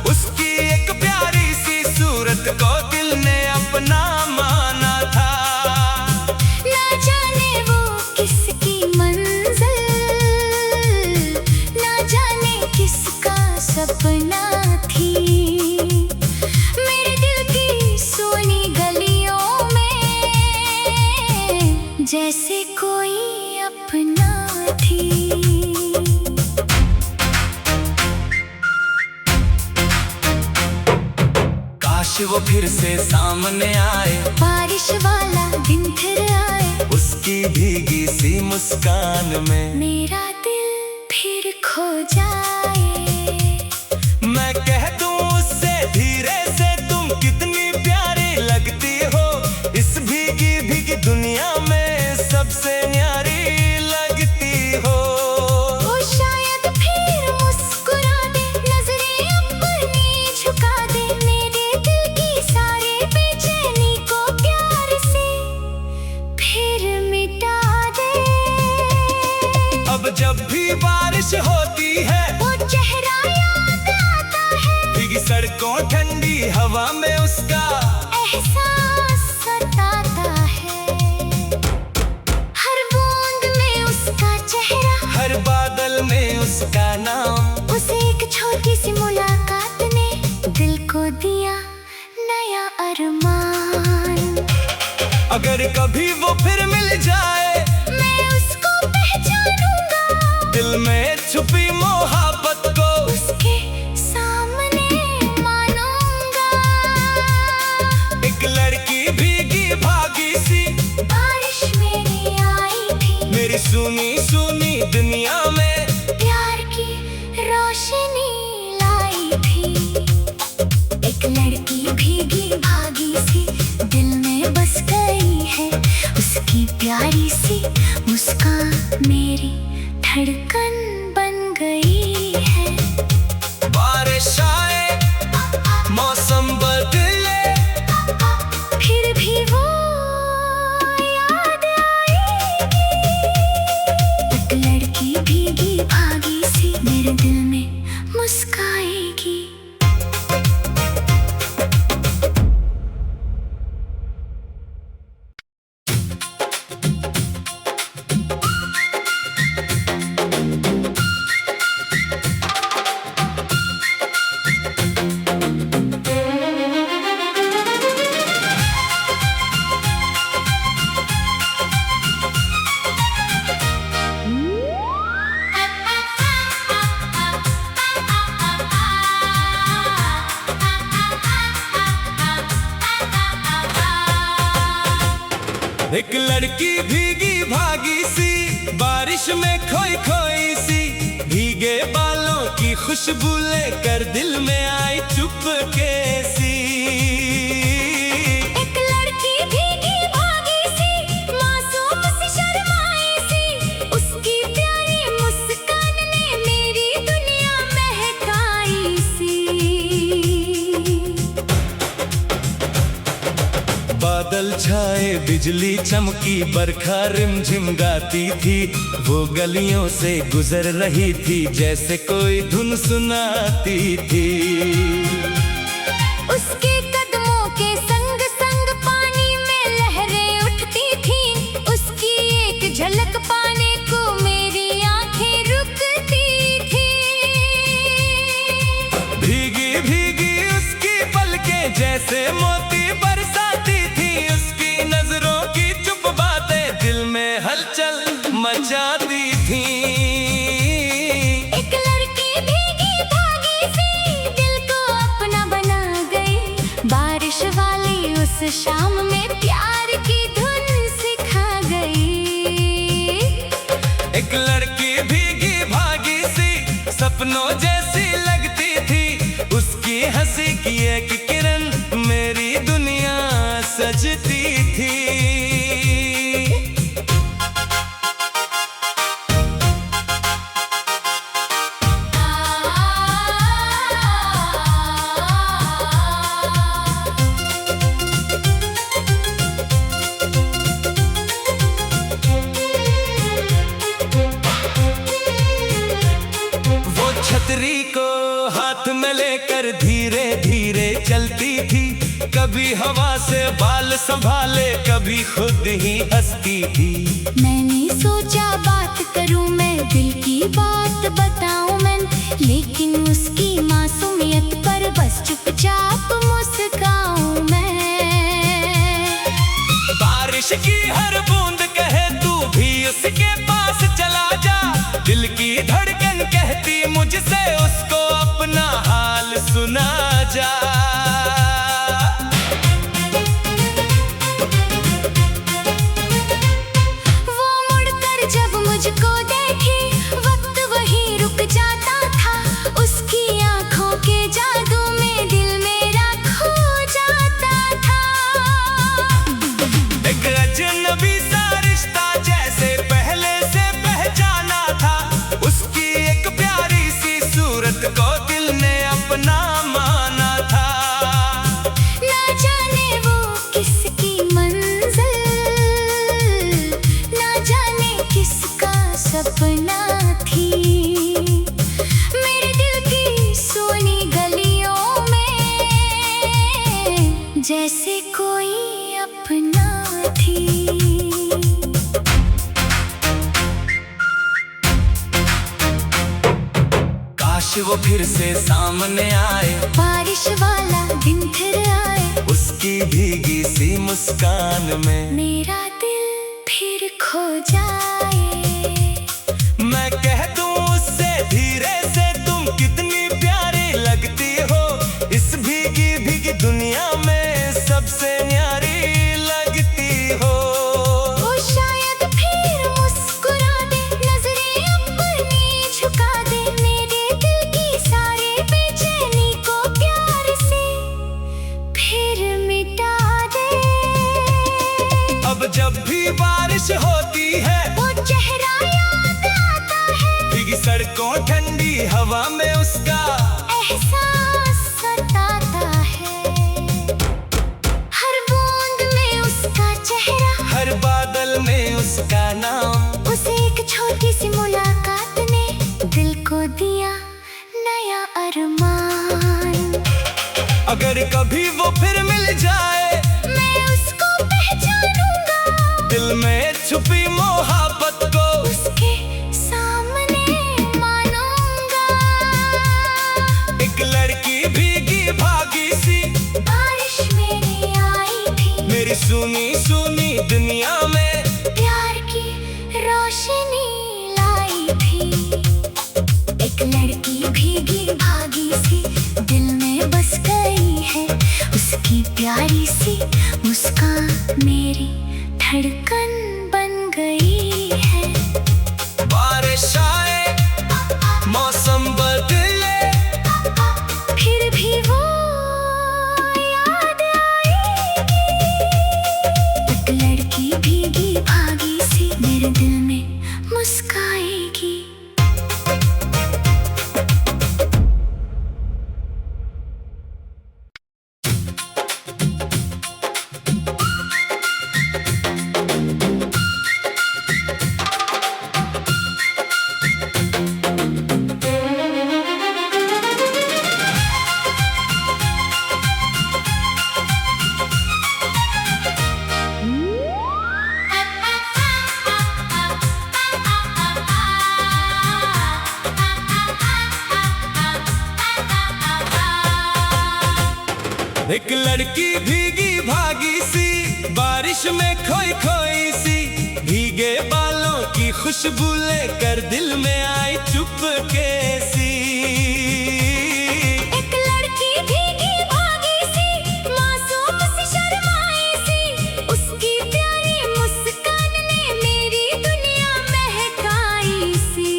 उसकी एक प्यारी सी सूरत को दिल ने अपना माना था। ना जाने वो किसकी मंजिल, ना जाने किसका सपना थी, मेरे दिल की सोनी गलियों में जैसे कोई अपना थी। काश वो फिर से सामने आए, बारिश वाला दिन फिर आए, उसकी भीगी सी मुस्कान में मेरा दिल फिर खो जाए। मैं कह दूं उससे धीरे से तुम कितनी प्यारी लगती हो, इस भीगी भीगी दुनिया में सबसे न्यारी लगती हो। वो शायद फिर मुस्कुरा दे, नजरें अपनी झुका दे, मेरे दिल की सारी बेचैनी को प्यार से फिर मिटा दे। अब जब भी बारिश होती है वो चेहरा याद आता है, भीगी सड़कों ठंडी हवा में उसका एहसास सताता है, हर बूंद में उसका चेहरा, हर बादल में उसका नाम। उसे एक छोटी सी मुलाकात ने दिल को दिया नया अरमान। अगर कभी वो फिर मिल जाए मैं उसको पहचानूंगा, दिल में छुपी मोहब्बत को उसके सामने मानूंगा। एक लड़की भीगी भागी सी, बारिश मेरी आई थी, मेरी सुनी सुनी दुनिया में प्यार की रोशनी लाई थी। एक लड़की भीगी भागी सी, दिल में बस गई है, उसकी प्यारी सी मुस्कान मेरी धड़कन बन गई है। बारिश आए, मौसम बदले, फिर भी वो याद आएगी। एक लड़की भीगी भागी सी मेरे दिल में मुस्काएगी। एक लड़की भीगी भागी सी बारिश में खोई खोई सी, भीगे बालों की खुशबू लेकर दिल में आई चुपके सी। एक लड़की भीगी भागी सी, मासूम सी शर्माई सी, उसकी प्यारी मुस्कान ने मेरी दुनिया महकाई सी। बादल छाए, बिजली चमकी, बरखा रिमझिम गाती थी, वो गलियों से गुजर रही थी जैसे कोई धुन सुनाती थी। उसके कदमों के संग संग पानी में लहरें उठती थी, उसकी एक झलक पाने को मेरी आंखें रुकती थी। भीगी भीगी उसकी पलकें जैसे मोती बरसाती थी, उसकी नजरों की चुप बातें दिल में हलचल मचाती थी। एक लड़की भीगी भागी सी दिल को अपना बना गई, बारिश वाली उस शाम में प्यार की धुन सिखा गई। एक लड़की भीगी भागी सी सपनों जैसी लगती थी, उसकी हंसी की एक किरण मेरी दुनिया सजती थी। वो छतरी को हाथ में लेकर धीरे धीरे चलती थी, कभी हवा से बाल संभाले कभी खुद ही हंसती थी। मैंने सोचा बात करूं मैं, दिल की बात बताऊं मैं, लेकिन उसकी मासूमियत पर बस चुपचाप मुस्काऊं मैं। बारिश की हर बूंद कहे तू भी उसके पास चला जा, दिल की धड़कन कहती मुझसे उसको अपना हाल सुना जा। वो मुड़कर जब मुझको देखी, वक्त वहीं रुक जाता था, उसकी आंखों के जादू में दिल मेरा खो जाता था। एक अजनबी सा रिश्ता जैसे पहले से पहचाना था, उसकी एक प्यारी सी सूरत को दिल ने अपना माना था। ना जाने वो किसकी मंजिल, ना जाने किसका सपना थी, मेरे दिल की सोनी गलियों में जैसे कोई अपना थी। काश वो फिर से सामने आए, बारिश वाला दिन फिर आए, उसकी भीगी सी मुस्कान में मेरा दिल फिर खो जाए। मैं कह दूं उससे धीरे से तुम कितनी प्यारी लगती हो, इस भीगी भीगी दुनिया में सबसे न्यारी लगती हो। वो शायद फिर मुस्कुरा दे, नजरें अपनी झुका दे, मेरे दिल की सारी बेचैनी को प्यार से फिर मिटा दे। अब जब भी बारिश होती है वो चेहरा याद आता है, सड़कों ठंडी हवा में उसका एहसास सताता है। हर बूंद में उसका चेहरा, हर बादल में उसका नाम। उस एक छोटी सी मुलाकात ने दिल को दिया नया अरमान। अगर कभी वो फिर मिल जाए मैं उसको पहचानूंगा, दिल में छुपी मोहब्बत को उसके सामने मानूंगा। एक लड़की भीगी भागी सी बारिश मेरी आई थी, मेरी सुनी सुनी दुनिया में प्यार की रोशनी लाई थी। एक लड़की भीगी भागी सी दिल में बस गई है, उसकी प्यारी सी मुस्कान मेरी धड़कन बन गई है। बारिश आए मौसम बदले फिर भी वो याद आएगी। एक लड़की भीगी भागी सी मेरे दिल में मुस्काएगी। एक लड़की भीगी भागी सी बारिश में खोई खोई सी, भीगे बालों की खुशबू लेकर दिल में आई चुपके सी। एक लड़की भीगी भागी सी मासूम सी शर्माई सी, उसकी प्यारी मुस्कान ने मेरी दुनिया महकाई सी।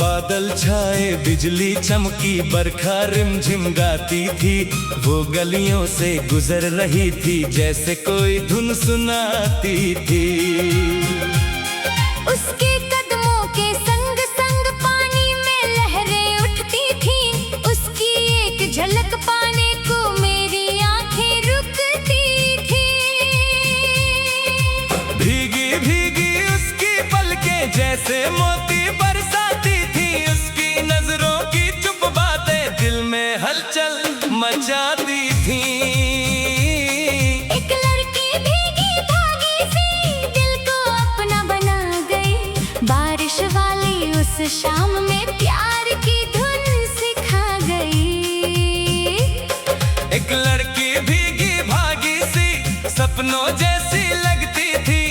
बादल छाए बिजली चमकी बरखा रिमझिम गाती थी, वो गलियों से गुजर रही थी जैसे कोई धुन सुनाती थी। उसके कदमों के संग संग पानी में लहरें उठती थी, उसकी एक झलक पाने को मेरी आंखें रुकती थी। भीगी भीगी उसकी पलकें जैसे मोती बरसाती थी, उसकी नजरों की चुप बातें दिल में हलचल मचाती थी। एक लड़की भीगी भागी सी दिल को अपना बना गई, बारिश वाली उस शाम में प्यार की धुन सिखा गई। एक लड़की भीगी भागी सी सपनों जैसी लगती थी,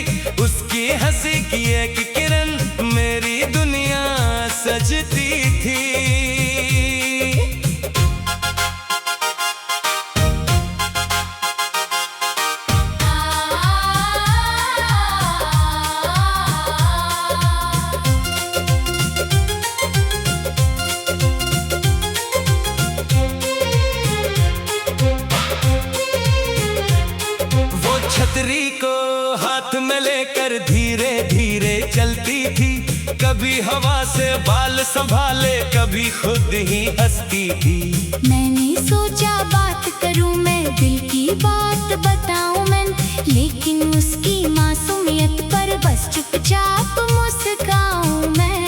उसकी हंसी की एक किरण मेरी दुनिया सजती थी। छतरी को हाथ में लेकर धीरे धीरे चलती थी, कभी हवा से बाल संभाले कभी खुद ही हंसती थी। मैंने सोचा बात करूं मैं, दिल की बात बताऊं मैं, लेकिन उसकी मासूमियत पर बस चुपचाप मुस्काऊं मैं।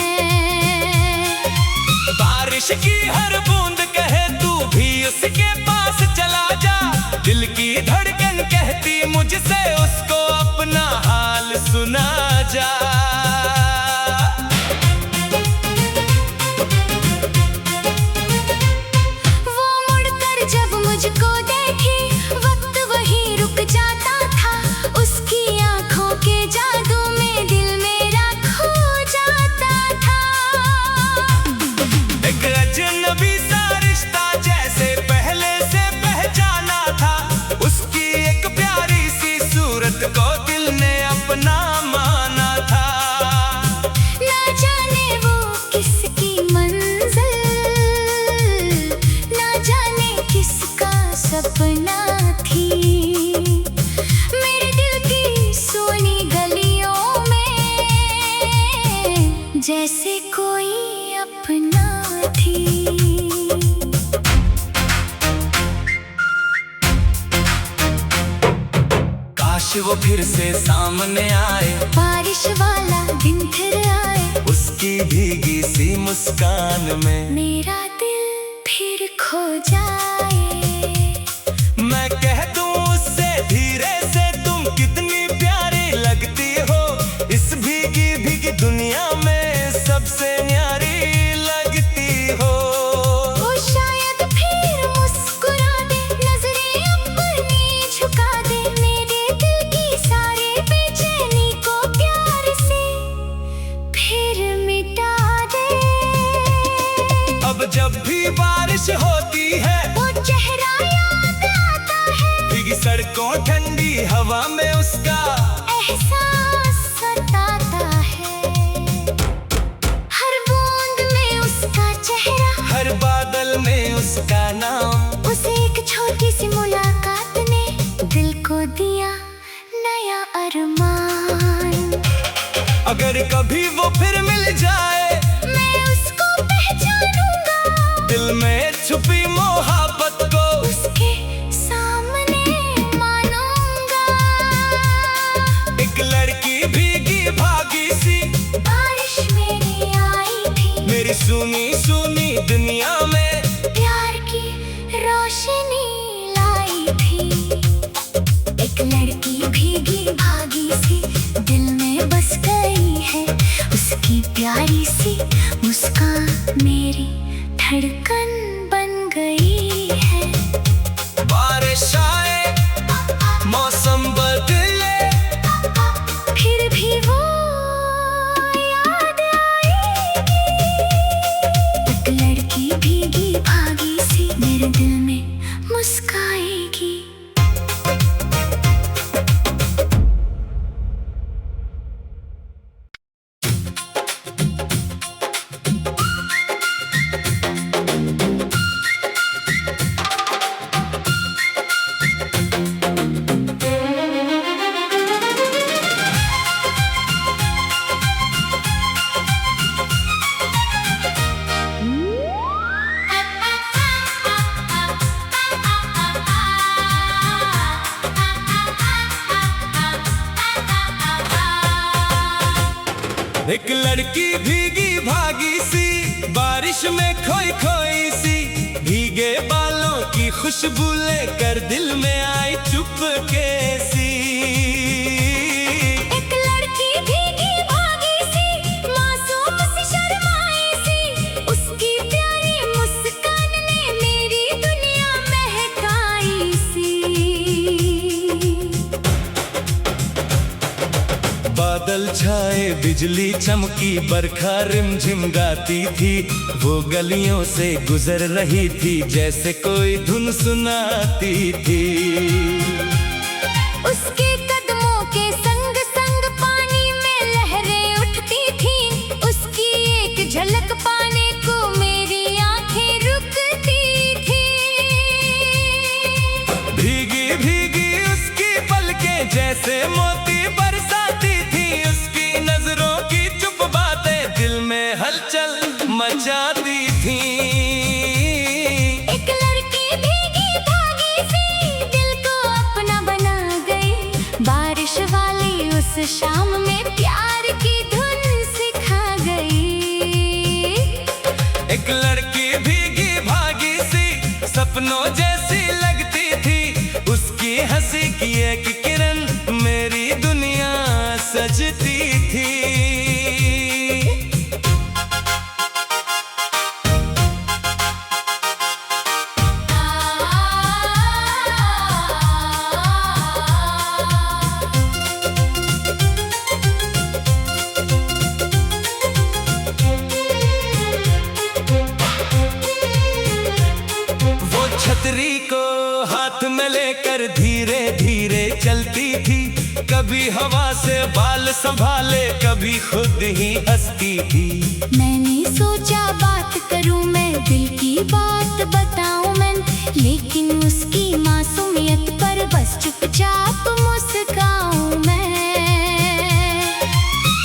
बारिश की हर बूंद कहे तू भी उसके पास चला जा, दिल की धड़कन कहती मुझसे उसको अपना हाल सुना जा। वो मुड़कर जब मुझको देखी वक्त वहीं रुक जाता था, उसकी आंखों के जादू में दिल मेरा खो जाता था। एक अजनबी सा रिश्ता जैसे पहले से पहचाना था, उसकी एक प्यारी सी सूरत को दिल ने अपना माना था। काश वो फिर से सामने आए, बारिश वाला दिन फिर आए, उसकी भीगी सी मुस्कान में मेरा दिल फिर खो जाए। मैं कह दूं उससे धीरे से, तुम कितनी प्यारी लगती हो, इस भीगी भीगी दुनिया में सबसे न्यारी लगती हो। वो शायद फिर मुस्कुरा दे, नजरें अपनी झुका दे, मेरे दिल की सारी बेचैनी को प्यार से फिर मिटा दे। अब जब भी बारिश होती है, वो चेहरा याद आता है, भीगी सड़कों ठंडी हवा में उसका एहसास सताता है। हर बूंद में उसका चेहरा, हर बादल में उसका नाम, उसे एक छोटी सी मुलाकात ने दिल को दिया नया अरमान। अगर कभी वो फिर मिल जाए, मैं उसको पहचानूंगा, दिल में छुपी मोहब्बत को उसके सामने मानूंगा। एक लड़की भीगी भागी सी बारिश मेरी आई थी, मेरी सुनी सुनी दुनिया में प्यार की रोशनी लाई थी। एक लड़की भीगी भागी सी दिल में बस गई है, उसकी प्यारी सी मुस्कान मेरी धड़कन बन गई है। बारिश आए, मौसम बदले, फिर भी वो याद आएगी। एक लड़की भीगी भागी सी मेरे दिल में मुस्काएगी। एक लड़की भीगी भागी सी बारिश में खोई खोई सी, भीगे बालों की खुशबू लेकर दिल में आई चुपके सी। एक लड़की भीगी भागी सी, मासूम सी शर्माई सी, उसकी प्यारी मुस्कान ने मेरी दुनिया महकाई सी। बादल छाए, बिजली चमकी, बरखा रिमझिम गाती थी, वो गलियों से गुजर रही थी जैसे कोई धुन सुनाती थी। उसके कदमों के संग संग पानी में लहरें उठती थी, उसकी एक झलक पाने को मेरी आंखें रुकती थी। भीगी भीगी उसकी पलकें जैसे मोती बरसाती थी, उसकी नजरों की चुप बातें दिल में हलचल मचाती थी। एक लड़की भीगी भागी सी दिल को अपना बना गई, बारिश वाली उस शाम में प्यार की धुन सिखा गई। एक लड़की भीगी भागी सी सपनों जैसी लगती थी, उसकी हंसी की एक किरण मेरी दुनिया सजती थी। वो छतरी को हाथ में लेकर धीरे धीरे चलती थी, कभी हवा से बाल संभाले, कभी खुद ही हंसती थी। मैंने सोचा बात करूं मैं, दिल की बात बताऊं मैं, लेकिन उसकी मासूमियत पर बस चुपचाप मुस्काऊं मैं।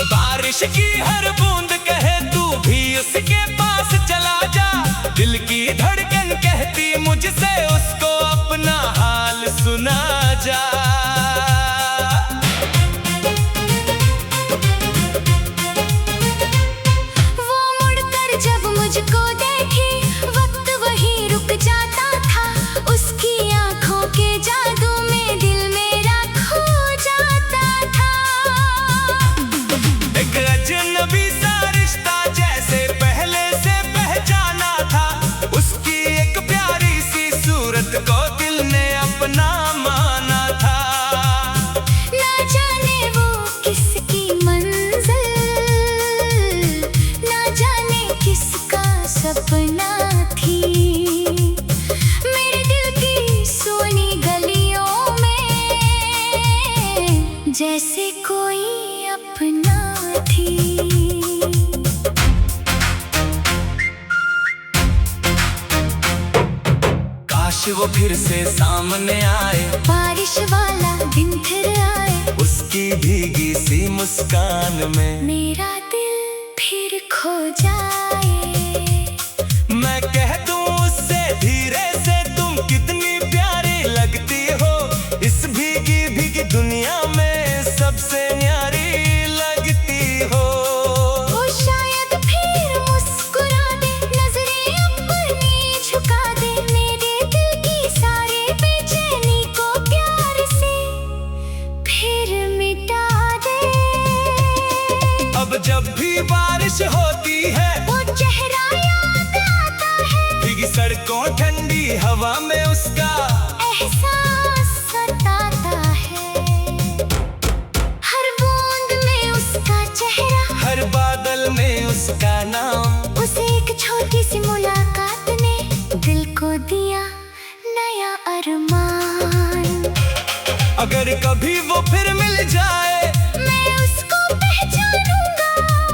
बारिश की हर बूंद कहे तू भी उसके पास चला जा, दिल की धड़कन कहती मुझसे उसको अपना हाल सुना जा। जैसे कोई अपना थी। काश वो फिर से सामने आए, बारिश वाला दिन फिर आए, उसकी भीगी सी मुस्कान में मेरा दिल फिर खो जाए। मैं कह दूं उससे धीरे से, तुम कितनी प्यारी लगती हो, इस भीगी भीगी दुनिया में सबसे न्यारी लगती हो। वो शायद फिर मुस्कुरा दे, नजरें अपनी झुका दे, मेरे दिल की सारी बेचैनी को प्यार से फिर मिटा दे। अब जब भी बारिश होती है, वो चेहरा याद आता है, भीगी सड़कों ठंडी हवा में उसका एहसास सताता है। हर बूंद में उसका चेहरा, हर बादल में उसका नाम, उसे एक छोटी सी मुलाकात ने दिल को दिया नया अरमान। अगर कभी वो फिर मिल जाए, मैं उसको पहचानूंगा,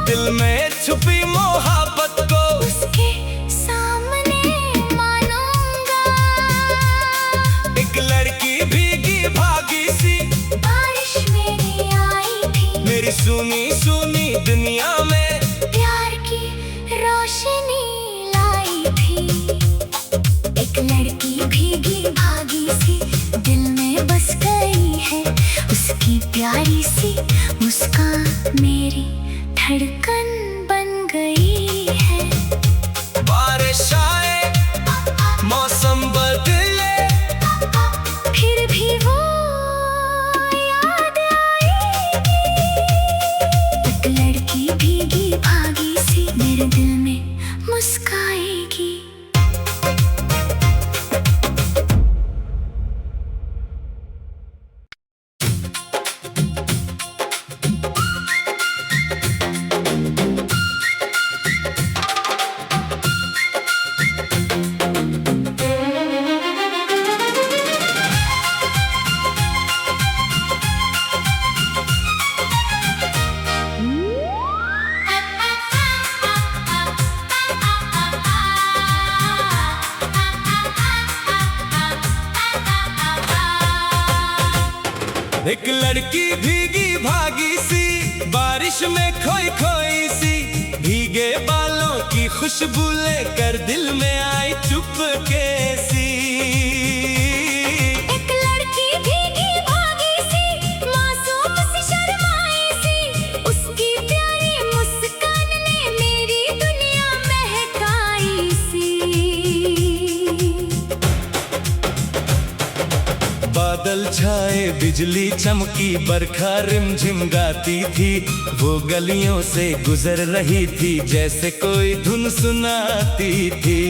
दिल में छुपी मोहब्बत को उसके सामने मानूंगा। एक लड़की भीगी भागी सी बारिश मेरी आई थी, मेरी सुनी सुनी दुनिया में प्यार की रोशनी लाई थी। एक लड़की भीगी भागी सी दिल में बस गई है, उसकी प्यारी सी मुस्कान मेरी धड़कन बन गई है। बारिश आए, मौसम बदले, फिर भी वो याद आएगी। एक लड़की भीगी भागी सी मेरे दिल में मुस्काएगी। एक लड़की भीगी भागी सी बारिश में खोई खोई सी, भीगे बालों की खुशबू लेकर दिल में आई चुपके सी। एक लड़की भीगी भागी सी, मासूम सी शर्माई सी, उसकी प्यारी मुस्कान ने मेरी दुनिया महकाई सी। बादल छाए, बिजली चमकी, बरखा रिमझिम गाती थी, वो गलियों से गुजर रही थी जैसे कोई धुन सुनाती थी।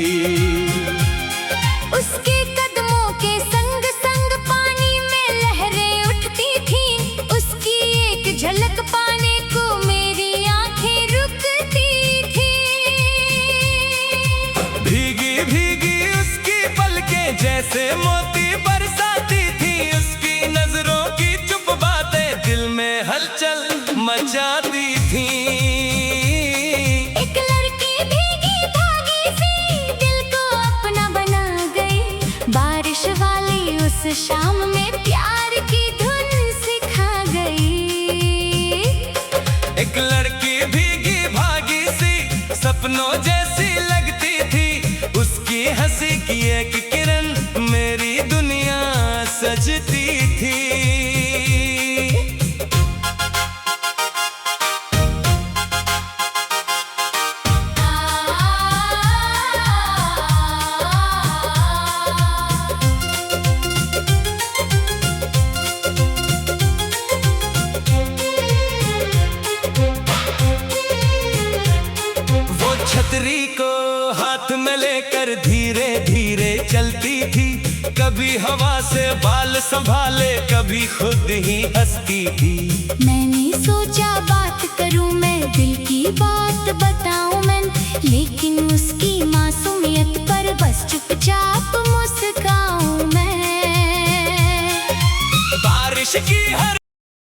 उसके कदमों के संग संग पानी में लहरें उठती थी, उसकी एक झलक पाने को मेरी आंखें रुकती थी। भीगी भीगी उसकी पलकें जैसे मोती बरसाती थी, उसकी नजरों की चुप बातें दिल में हलचल मचाती थी। एक लड़की भीगी भागी सी दिल को अपना बना गई, बारिश वाली उस शाम में प्यार की धुन सिखा गई। एक लड़की भीगी भागी सी सपनों जैसी लगती थी, उसकी हंसी की एक किरण मेरी दुनिया सजती थी। वो छतरी को हाथ में लेकर धीरे धीरे चलती थी, कभी हवा से बाल संभाले, कभी खुद ही हंसती थी। मैंने सोचा बात करूं मैं, दिल की बात बताऊं मैं, लेकिन